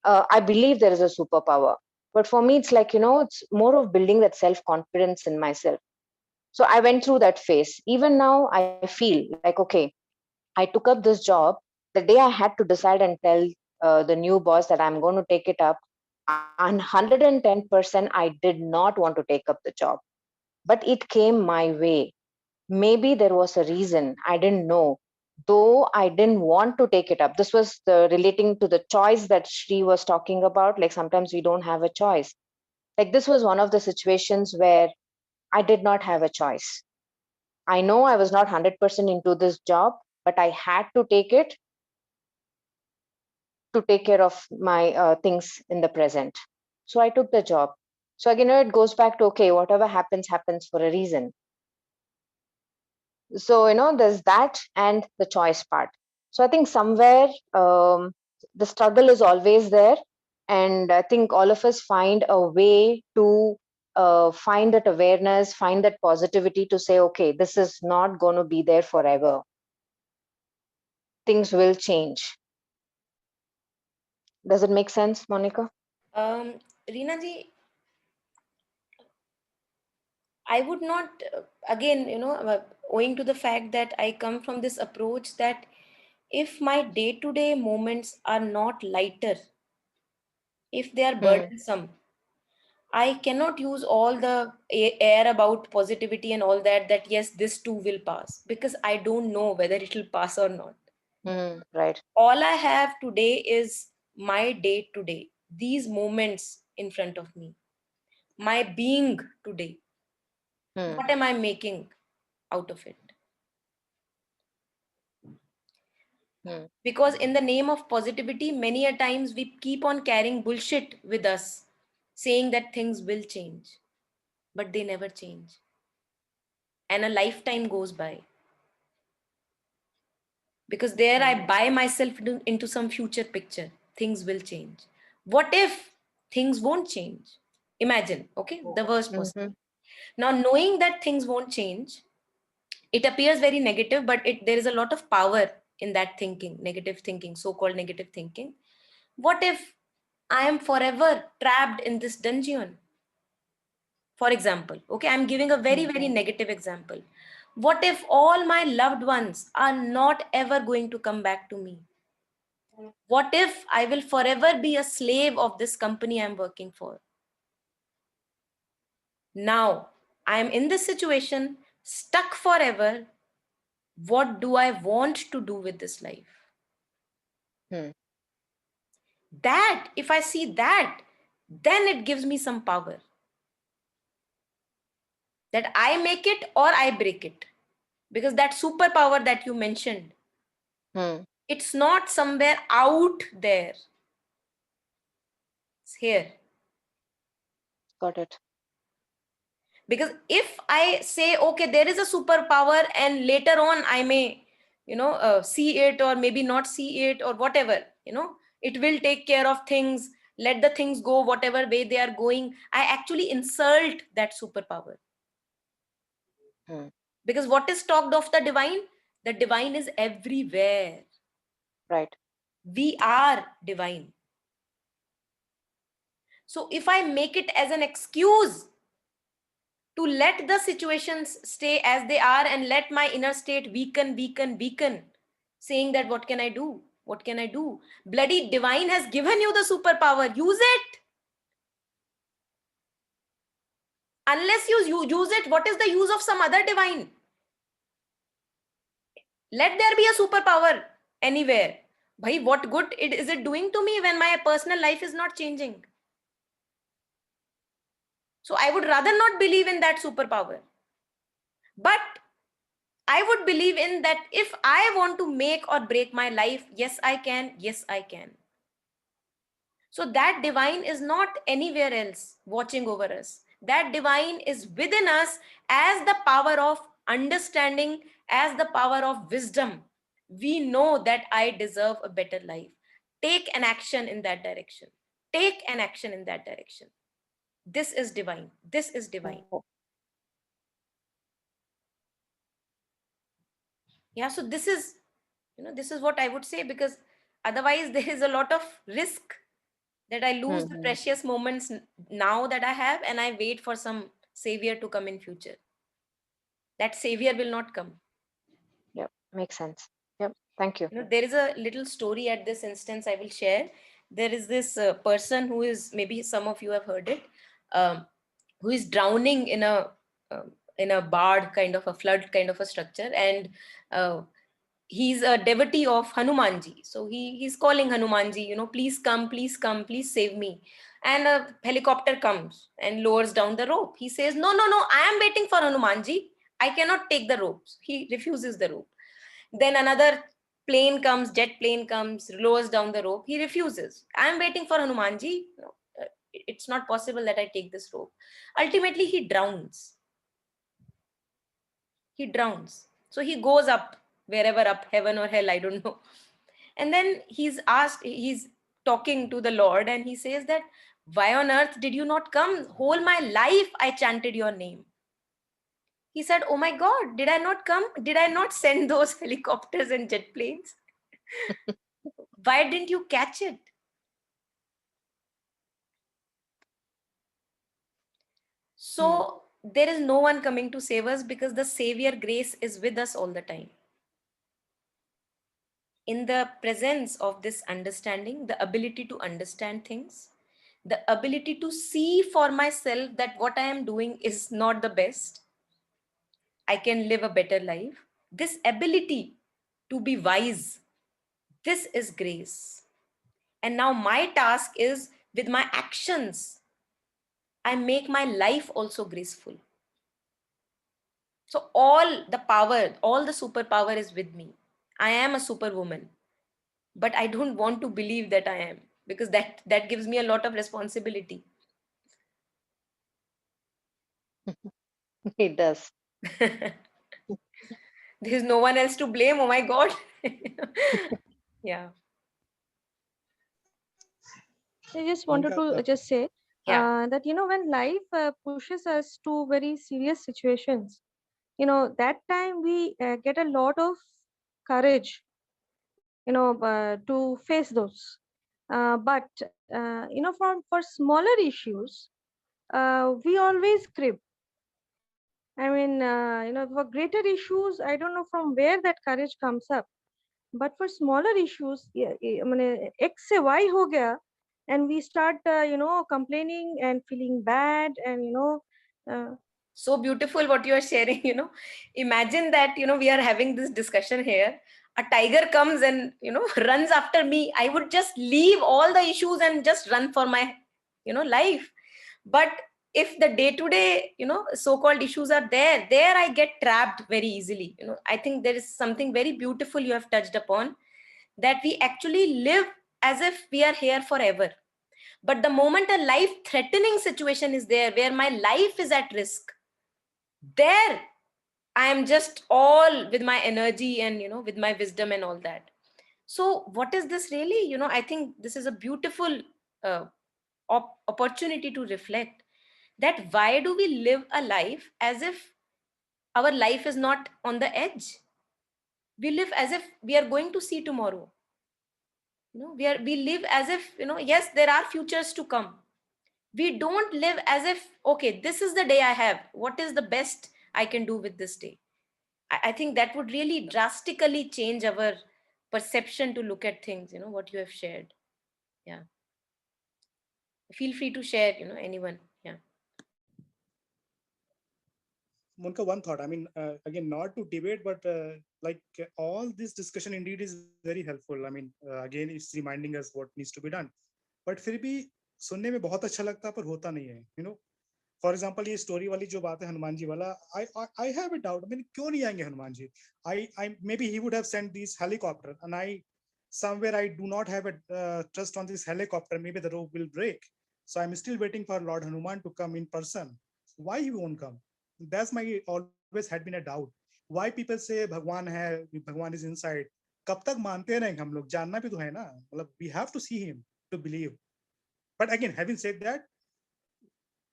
I believe there is a superpower. But for me, it's like, it's more of building that self confidence in myself. So I went through that phase. Even now, I feel like, okay, I took up this job. The day I had to decide and tell the new boss that I'm going to take it up, and 110%, I did not want to take up the job. But it came my way. Maybe there was a reason. I didn't know. Though I didn't want to take it up. This was relating to the choice that Shri was talking about. Like sometimes we don't have a choice. Like this was one of the situations where I did not have a choice. I know I was not 100% into this job, but I had to take it to take care of my things in the present. So I took the job. So again, it goes back to, okay, whatever happens, happens for a reason. So, there's that and the choice part. So I think somewhere the struggle is always there. And I think all of us find a way to find that awareness, find that positivity to say, okay, this is not going to be there forever. Things will change. Does it make sense, Monica? Reena ji, I would not, again, owing to the fact that I come from this approach that if my day-to-day moments are not lighter, if they are burdensome, I cannot use all the air about positivity and all that, that yes, this too will pass, because I don't know whether it will pass or not. Right. All I have today is my day today, these moments in front of me, my being today. What am I making out of it? Because in the name of positivity, many a times we keep on carrying bullshit with us, saying that things will change, but they never change. And a lifetime goes by. Because there I buy myself into some future picture. Things will change. What if things won't change? Imagine, okay, the worst possible. Now, knowing that things won't change, it appears very negative, but there is a lot of power in that thinking, negative thinking, so-called negative thinking. What if I am forever trapped in this dungeon? For example, okay, I'm giving a very, very negative example. What if all my loved ones are not ever going to come back to me? What if I will forever be a slave of this company I'm working for? Now, I am in this situation, stuck forever. What do I want to do with this life? That, if I see that, then it gives me some power. That I make it or I break it. Because that superpower that you mentioned, it's not somewhere out there. It's here. Got it. Because if I say, okay, there is a superpower and later on I may, see it or maybe not see it or whatever, it will take care of things, let the things go whatever way they are going, I actually insult that superpower. Because what is talked of the divine is everywhere. Right. We are divine. So if I make it as an excuse to let the situations stay as they are and let my inner state weaken, saying that what can I do? What can I do? Bloody divine has given you the superpower. Use it. Unless you use it, what is the use of some other divine? Let there be a superpower anywhere. Bhai, what good is it doing to me when my personal life is not changing? So I would rather not believe in that superpower. But I would believe in that if I want to make or break my life, yes, I can. Yes, I can. So that divine is not anywhere else watching over us. That divine is within us as the power of understanding, as the power of wisdom. We know that I deserve a better life. Take an action in that direction. Take an action in that direction. This is divine. This is divine. Yeah, so this is, this is what I would say, because otherwise there is a lot of risk that I lose the precious moments now that I have, and I wait for some savior to come in future. That savior will not come. Yep, makes sense. Yep, thank you. There is a little story at this instance I will share. There is this person who is, maybe some of you have heard it, who is drowning in a bard kind of a flood kind of a structure, and he's a devotee of Hanumanji. So he's calling Hanumanji, please come, please save me. And a helicopter comes and lowers down the rope. He says, no, I am waiting for Hanumanji. I cannot take the ropes. He refuses the rope. Then another plane comes, jet plane comes, lowers down the rope. He refuses. I am waiting for Hanumanji. It's not possible that I take this rope. Ultimately, he drowns. He drowns. So he goes up, wherever up, heaven or hell, I don't know. And then he's talking to the Lord, and he says that, why on earth did you not come? Whole my life I chanted your name. He said, oh my God, did I not come? Did I not send those helicopters and jet planes? Why didn't you catch it? So there is no one coming to save us, because the Savior grace is with us all the time. In the presence of this understanding, the ability to understand things, the ability to see for myself that what I am doing is not the best, I can live a better life. This ability to be wise, this is grace. And now my task is, with my actions, I make my life also graceful. So all the power, all the superpower is with me. I am a superwoman, but I don't want to believe that I am, because that gives me a lot of responsibility. It does. There's no one else to blame. Oh my God. Yeah. I just wanted to just say that, when life pushes us to very serious situations, that time we get a lot of courage, to face those. But, for smaller issues, we always crib. I mean, for greater issues, I don't know from where that courage comes up. But for smaller issues, I mean, X se Y ho gaya, and we start, complaining and feeling bad, and so beautiful what you are sharing. Imagine that, we are having this discussion here. A tiger comes and, runs after me. I would just leave all the issues and just run for my, life. But if the day-to-day, so-called issues are there I get trapped very easily. I think there is something very beautiful you have touched upon, that we actually live as if we are here forever. But the moment a life-threatening situation is there, where my life is at risk, there I am just all with my energy and, with my wisdom and all that. So what is this really? I think this is a beautiful opportunity to reflect, that why do we live a life as if our life is not on the edge? We live as if we are going to see tomorrow. We live as if, yes, there are futures to come. We don't live as if, okay, this is the day I have. What is the best I can do with this day? I think that would really drastically change our perception to look at things, what you have shared. Yeah. Feel free to share, anyone. Yeah. Monica, one thought. I mean, again, not to debate, but all this discussion indeed is very helpful. I mean, again, it's reminding us what needs to be done. But फिर भी सुनने में बहुत अच्छा लगता है, पर होता नहीं है. For example, ये story वाली जो बात है हनुमान जी वाला, I have a doubt. I mean, क्यों नहीं आएंगे Hanuman ji? I maybe he would have sent these helicopter, and somewhere I do not have a trust on this helicopter. Maybe the rope will break. So I'm still waiting for Lord Hanuman to come in person. Why he won't come? That's my always had been a doubt. Why people say भगवान है, भगवान is inside. कब तक मानते रहेंगे हम लोग? जानना भी तो है ना. मतलब we have to see him to believe. But again, having said that,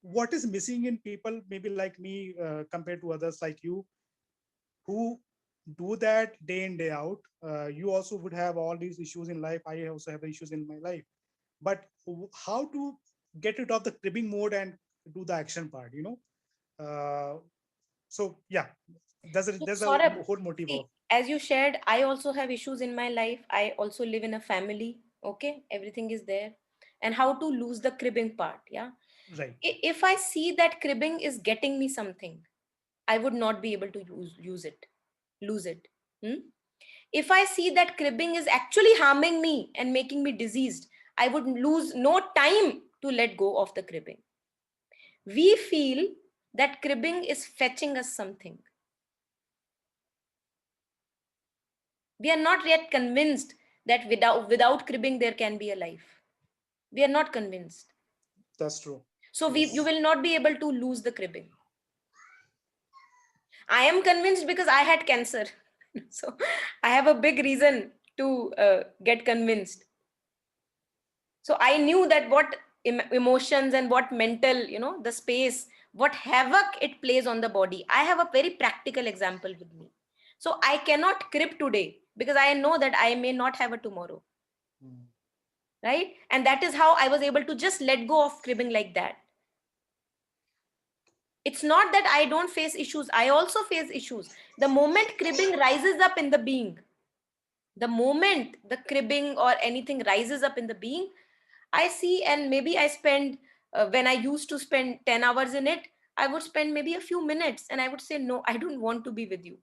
what is missing in people maybe like me compared to others like you who do that day in day out? You also would have all these issues in life. I also have issues in my life. But how to get rid of the cribbing mode and do the action part, so yeah, there's a Saurabh, whole motive see, of. as you shared, I also have issues in my life. I also live in a family. Okay, everything is there. And how to lose the cribbing part. Yeah. Right. If I see that cribbing is getting me something, I would not be able to lose it. If I see that cribbing is actually harming me and making me diseased, I would lose no time to let go of the cribbing. We feel that cribbing is fetching us something. We are not yet convinced that without cribbing there can be a life. We are not convinced. That's true. So you will not be able to lose the cribbing. I am convinced because I had cancer. So I have a big reason to get convinced. So I knew that what emotions and what mental, the space, what havoc it plays on the body. I have a very practical example with me. So I cannot crib today because I know that I may not have a tomorrow. Right? And that is how I was able to just let go of cribbing like that. It's not that I don't face issues. I also face issues. The moment cribbing rises up in the being, the moment the cribbing or anything rises up in the being, I see, and maybe I spend, when I used to spend 10 hours in it, I would spend maybe a few minutes and I would say, no, I don't want to be with you.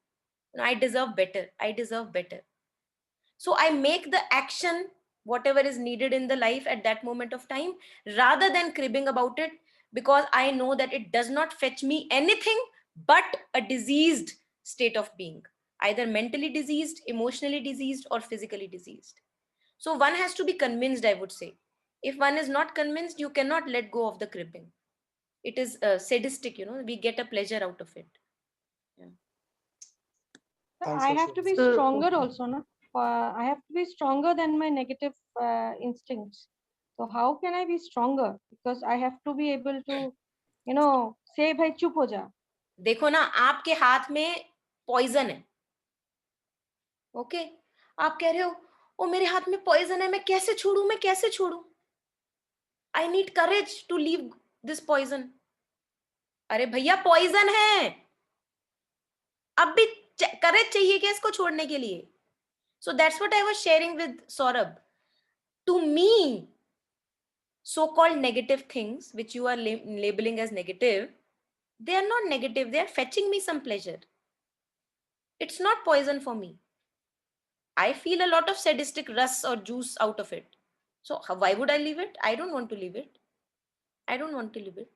I deserve better. I deserve better. So I make the action, whatever is needed in the life at that moment of time, rather than cribbing about it, because I know that it does not fetch me anything but a diseased state of being, either mentally diseased, emotionally diseased, or physically diseased. So one has to be convinced, I would say. If one is not convinced, you cannot let go of the cribbing. It is sadistic, we get a pleasure out of it. Yeah. I have to be stronger also, no? I have to be stronger than my negative instincts. So how can I be stronger? Because I have to be able to, say, bhai chup ho ja. देखो ना, आपके हाथ में poison है. Okay, आप कह रहे हो, ओ मेरे हाथ में पॉइजन है, मैं कैसे छोड़ू? I need courage to leave this poison. अरे भैया, पॉइजन है, अब भी करेज चाहिए क्या इसको छोड़ने के लिए? So that's what I was sharing with Saurabh. To me, so-called negative things, which you are labeling as negative, they are not negative. They are fetching me some pleasure. It's not poison for me. I feel a lot of sadistic rush or juice out of it. So why would I leave it? I don't want to leave it. I don't want to leave it.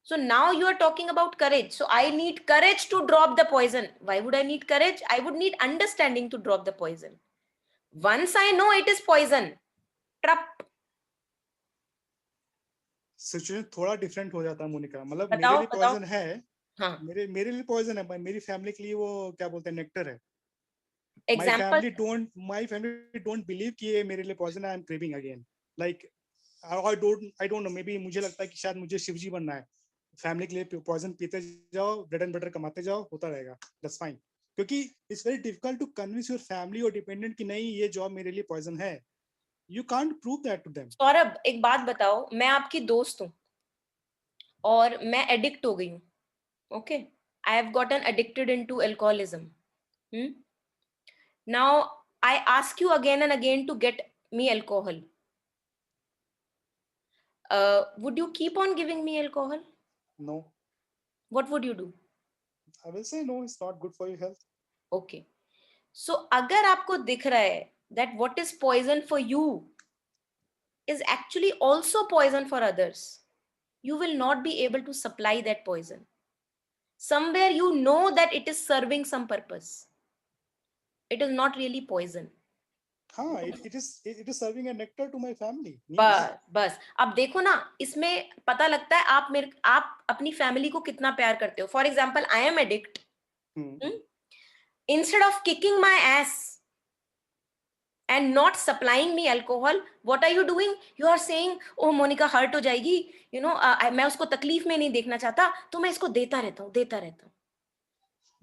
So now you are talking about courage. So I need courage to drop the poison. Why would I need courage? I would need understanding to drop the poison. Once I know it is poison, trap. Situation थोड़ा different हो जाता है मोनिका. मतलब मेरे लिए poison है. हाँ. मेरे लिए पॉइजन है. मेरी फैमिली के लिए वो क्या बोलते हैं, नेक्टर है. Example. My family don't believe कि ये मेरे लिए पॉइजन है. I am craving again. Like I don't know. Maybe मुझे लगता है कि शायद मुझे शिवजी बनना है. फैमिली के लिए पॉइजन पीते जाओ, ब्रेड एंड बटर कमाते जाओ, होता रहेगा. That's fine. क्योंकि it's very difficult to convince your family or dependent कि नहीं, ये जॉब मेरे लिए पॉइजन है. You can't prove that to them. Saurabh, एक बात बताओ, मैं आपकी दोस्त हूँ और मैं एडिक्ट हो गई हूँ. Okay, I have gotten addicted into alcoholism. Now I ask you again and again to get me alcohol. Would you keep on giving me alcohol? No. What would you do? I will say no, it's not good for your health. Okay. So अगर आपको दिख रहा है that what is poison for you is actually also poison for others, you will not be able to supply that poison. Somewhere you know that it is serving some purpose. It is not really poison. हाँ, it is serving a nectar to my family needs. बस अब देखो ना, इसमें पता लगता है आप अपनी फैमिली को कितना प्यार करते हो. For example, I am addict. Instead of kicking my ass and not supplying me alcohol, what are you doing? You are saying, oh Monica hurt हो जाएगी, you know, मैं उसको तकलीफ में नहीं देखना चाहता, तो मैं इसको देता रहता हूँ.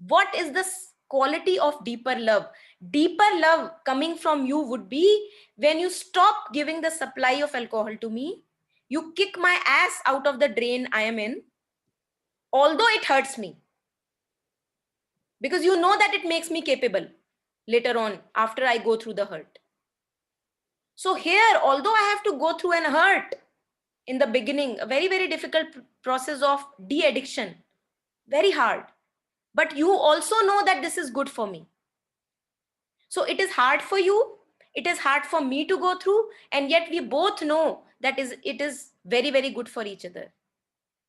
What is the quality of deeper love? Deeper love coming from you would be when you stop giving the supply of alcohol to me, you kick my ass out of the drain I am in, although it hurts me, because you know that it makes me capable later on after I go through the hurt. So here, although I have to go through an hurt in the beginning, a very, very difficult process of de-addiction, very hard, but you also know that this is good for me. So it is hard for you, it is hard for me to go through, and yet we both know that it is very, very good for each other,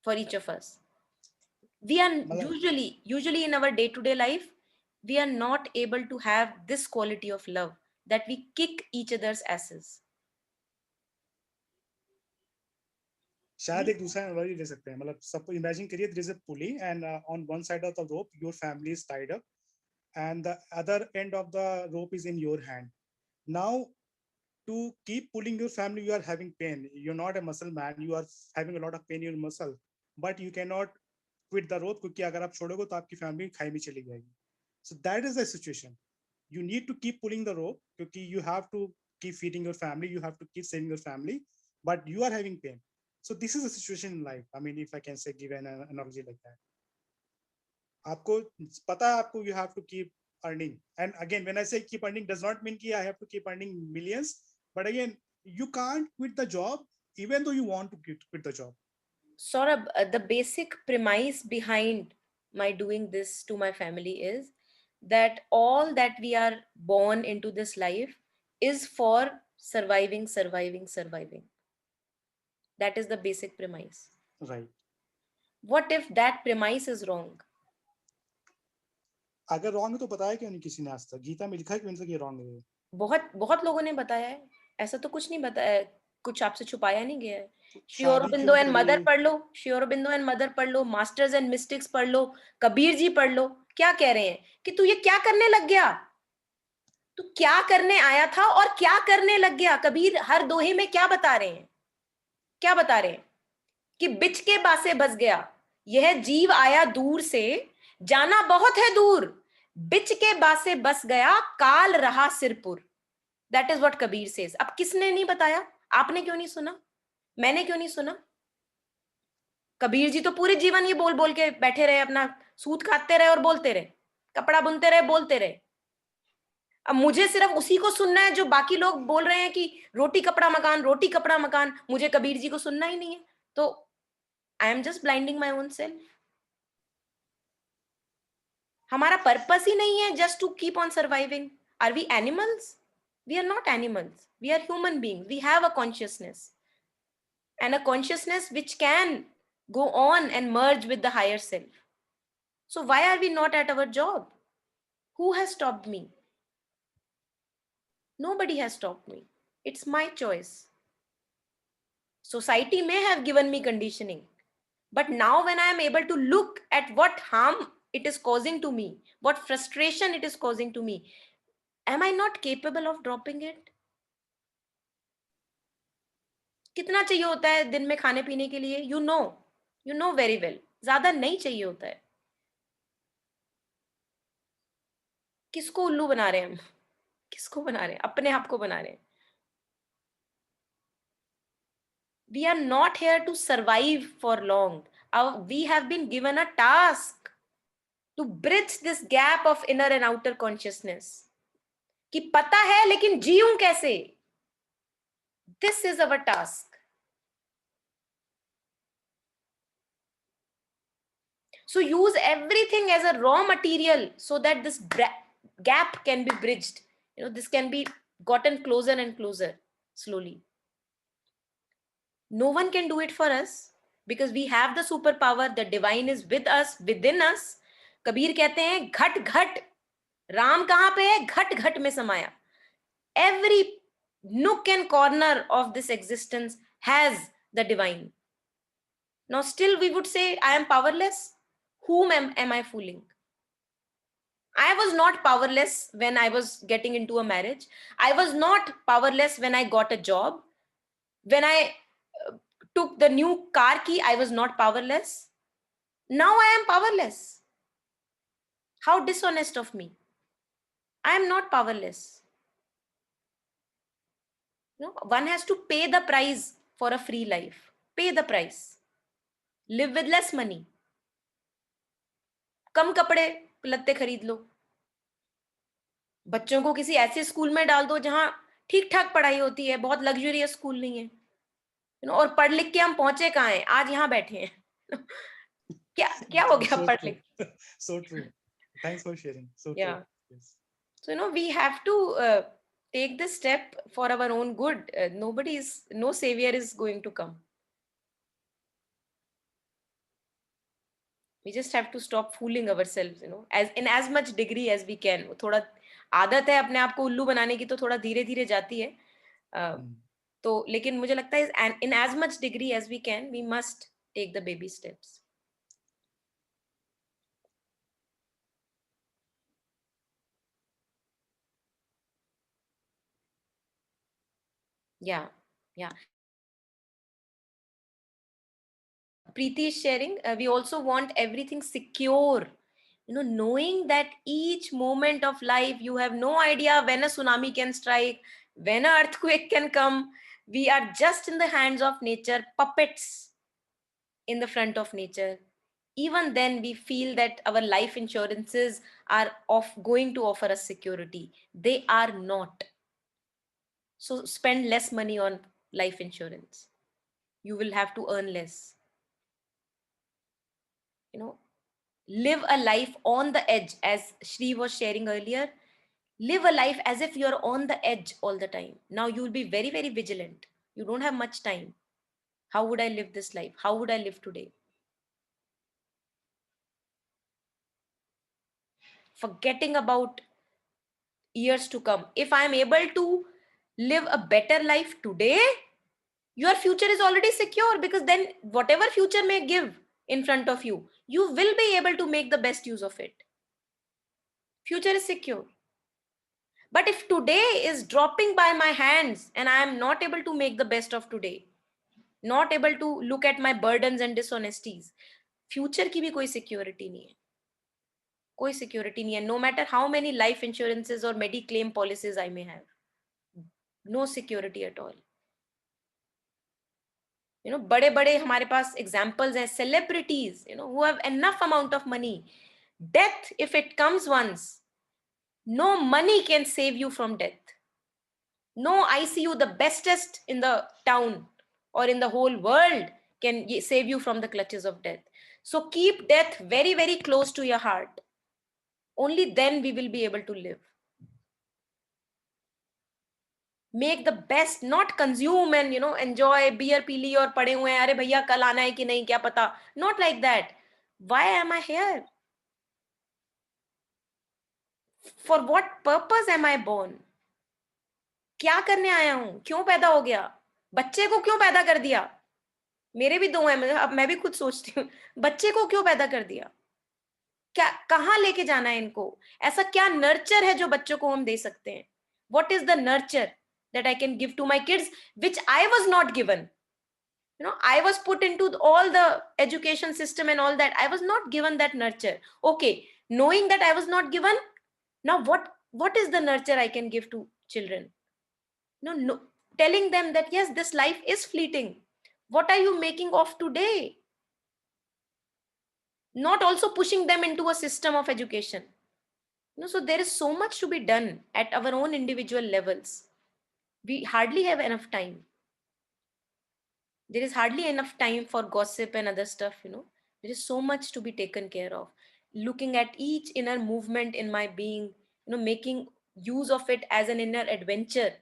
for each of us. We are usually in our day-to-day life, we are not able to have this quality of love, that we kick each other's asses. शायद एक दूसरा analogy दे सकते हैं. मतलब सब imagine करिए, there is a pulley and on one side of the rope your family is tied up and the other end of the rope is in your hand. Now to keep pulling your family, you are having pain. You're not a muscle man, you are having a lot of pain in your muscle, but you cannot quit the rope, क्योंकि अगर आप छोड़ोगे तो आपकी family खाई में चली जाएगी. So that is the situation. You need to keep pulling the rope, क्योंकि you have to keep feeding your family, you have to keep saving your family, but you are having pain. So this is a situation in life. I mean, if I can say, give an analogy like that. आपको पता है, आपको you have to keep earning. And again, when I say keep earning, does not mean कि I have to keep earning millions. But again, you can't quit the job even though you want to quit the job. Saurabh, the basic premise behind my doing this to my family is that all that we are born into this life is for surviving. That is the basic premise. Right. What if that premise is wrong? अगर wrong है तो बताया क्यों नहीं किसी ने आज तक? गीता में लिखा है कि ये wrong है. बहुत लोगों ने बताया है. ऐसा तो कुछ नहीं बताया, कुछ आपसे छुपाया नहीं गया है. श्री औरोबिंदो एंड मदर पढ़ लो, श्री औरोबिंदो एंड मदर पढ़ लो, मास्टर्स एंड मिस्टिक्स पढ़ लो, कबीर जी पढ़ लो. क्या कह रहे हैं कि तू ये क्या करने लग गया, तू क्या करने आया था और क्या करने लग गया. कबीर हर दोहे में क्या बता रहे हैं? क्या बता रहे हैं कि बिच के बासे बस गया, यह जीव आया दूर से, जाना बहुत है दूर, बिच के बासे बस गया, काल रहा Sirpur. That is what Kabir says. अब किसने नहीं बताया? आपने क्यों नहीं सुना? मैंने क्यों नहीं सुना? कबीर जी तो पूरे जीवन ये बोल बोल के बैठे रहे, अपना सूत काटते रहे और बोलते रहे, कपड़ा बुनते रहे, बोलते रहे. अब मुझे सिर्फ उसी को सुनना है जो बाकी लोग बोल रहे हैं कि रोटी कपड़ा मकान, रोटी कपड़ा मकान. मुझे कबीर जी को सुनना ही नहीं है, तो I am just blinding my own self. हमारा पर्पस ही नहीं है just to keep on surviving. Are we animals? We are not animals. We are human beings. We have a consciousness, and a consciousness which can go on and merge with the higher self. So why are we not at our job? Who has stopped me? Nobody has stopped me. It's my choice. Society may have given me conditioning, but now when I am able to look at what harm it is causing to me, what frustration it is causing to me, am I not capable of dropping it? कितना चाहिए होता है दिन में खाने पीने के लिए? You know very well. ज्यादा नहीं चाहिए होता है. किसको उल्लू बना रहे हैं हम? किसको बना रहे हैं? अपने आप को बना रहे हैं. We are not here to survive for long. We have been given a task to bridge this gap of inner and outer consciousness. कि पता है लेकिन जीऊं कैसे. This is our task. So use everything as a raw material so that this gap can be bridged. This can be gotten closer and closer slowly. No one can do it for us because we have the superpower. The divine is with us, within us. Kabir कहते हैं घट घट, राम कहाँ पे है? घट घट में समाया. Every nook and corner of this existence has the divine. Now still we would say I am powerless. Whom am I fooling? I was not powerless when I was getting into a marriage. I was not powerless when I got a job. When I took the new car key, I was not powerless. Now I am powerless. How dishonest of me. I am not powerless. One has to pay the price for a free life. Pay the price. Live with less money. कम कपड़े लत्ते खरीद लो. बच्चों को किसी ऐसे school में डाल दो जहां ठीक ठाक पढ़ाई होती है. बहुत लग्जरियस स्कूल नहीं है. और पढ़ लिख के हम पहुंचे कहाँ हैं? आज यहाँ बैठे हैं. क्या हो गया पढ़ लिख? So true. Thanks for sharing. So Yeah. true. Yes. So we have to take this step for our own good. No savior is going to come. We just have to stop fooling ourselves, in as much degree as we can. थोड़ा आदत है अपने आप को उल्लू बनाने की, तो थोड़ा धीरे धीरे जाती है. तो लेकिन मुझे लगता है in as much degree as we can, we must take the baby steps. Yeah. Preeti is sharing, we also want everything secure. Knowing that each moment of life, you have no idea when a tsunami can strike, when an earthquake can come. We are just in the hands of nature, puppets in the front of nature. Even then, we feel that our life insurances are going to offer us security. They are not. So spend less money on life insurance. You will have to earn less. Live a life on the edge, as Shri was sharing earlier. Live a life as if you're on the edge all the time. Now you'll be very, very vigilant. You don't have much time. How would I live this life? How would I live today? Forgetting about years to come. If I'm able to live a better life today, your future is already secure, because then whatever future may give in front of you, you will be able to make the best use of it. Future is secure. But if today is dropping by my hands and I am not able to make the best of today, not able to look at my burdens and dishonesties, future की भी कोई security नहीं है. कोई security नहीं है. No matter how many life insurances or Mediclaim policies I may have, no security at all. बड़े बड़े हमारे पास examples हैं, celebrities, who have enough amount of money. Death, if it comes once, no money can save you from death. No ICU, the bestest in the town or in the whole world, can save you from the clutches of death. So keep death very, very close to your heart. Only then we will be able to live. Make the best, not consume and enjoy beer पी ली और पड़े हुए हैं, अरे भैया कल आना है कि नहीं क्या पता. Not like that. Why am I here? For what purpose am I born? क्या करने आया हूं? क्यों पैदा हो गया? बच्चे को क्यों पैदा कर दिया? मेरे भी दो हैं, अब मैं भी खुद सोचती हूँ, बच्चे को क्यों पैदा कर दिया? क्या कहाँ लेके जाना है इनको? ऐसा क्या नर्चर है जो बच्चों को हम दे सकते हैं? What is the nurture that I can give to my kids, which I was not given? I was put into all the education system and all that. I was not given that nurture. Okay, knowing that I was not given, now what is the nurture I can give to children? No, telling them that yes, this life is fleeting. What are you making of today? Not also pushing them into a system of education. So there is so much to be done at our own individual levels. We hardly have enough time. There is hardly enough time for gossip and other stuff. There is so much to be taken care of. Looking at each inner movement in my being, making use of it as an inner adventure.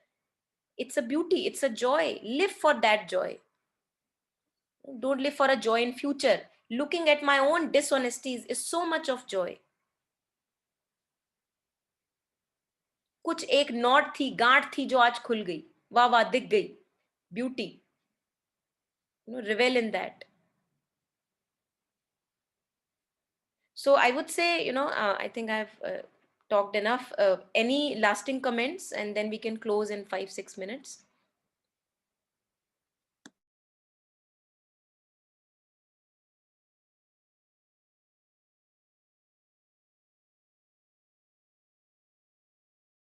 It's a beauty, it's a joy. Live for that joy. Don't live for a joy in future. Looking at my own dishonesties is so much of joy. कुछ एक not थी, गांठ थी जो आज खुल गई, वाह वाह दिख गई. Beauty. Revel in that. So I would say, I think I've talked enough. Any lasting comments, and then we can close in 5-6 minutes.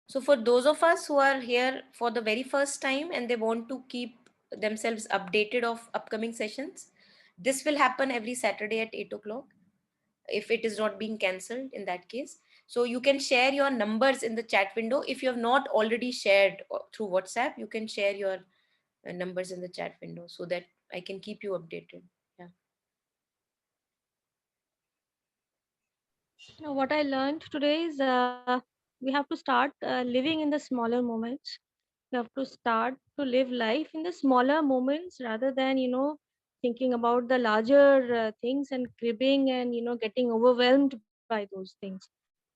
So for those of us who are here for the very first time and they want to keep themselves updated of upcoming sessions, this will happen every Saturday at 8 o'clock. If it is not being cancelled in that case. So you can share your numbers in the chat window. If you have not already shared through WhatsApp, you can share your numbers in the chat window so that I can keep you updated. Yeah. What I learned today is we have to start living in the smaller moments. We have to start to live life in the smaller moments rather than, thinking about the larger things and cribbing and, getting overwhelmed by those things.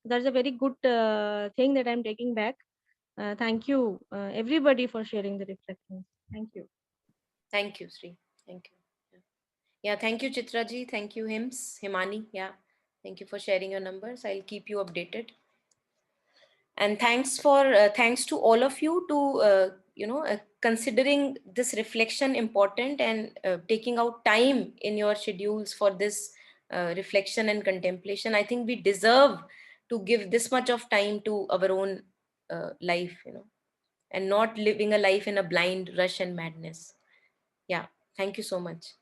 That's a very good thing that I'm taking back. Thank you, everybody, for sharing the reflections. Thank you. Thank you, Sri. Thank you. Yeah, thank you, Chitraji. Thank you, Himani. Yeah, thank you for sharing your numbers. I'll keep you updated. And thanks to all of you to considering this reflection important and taking out time in your schedules for this reflection and contemplation. I think we deserve to give this much of time to our own life, and not living a life in a blind rush and madness. Yeah, thank you so much.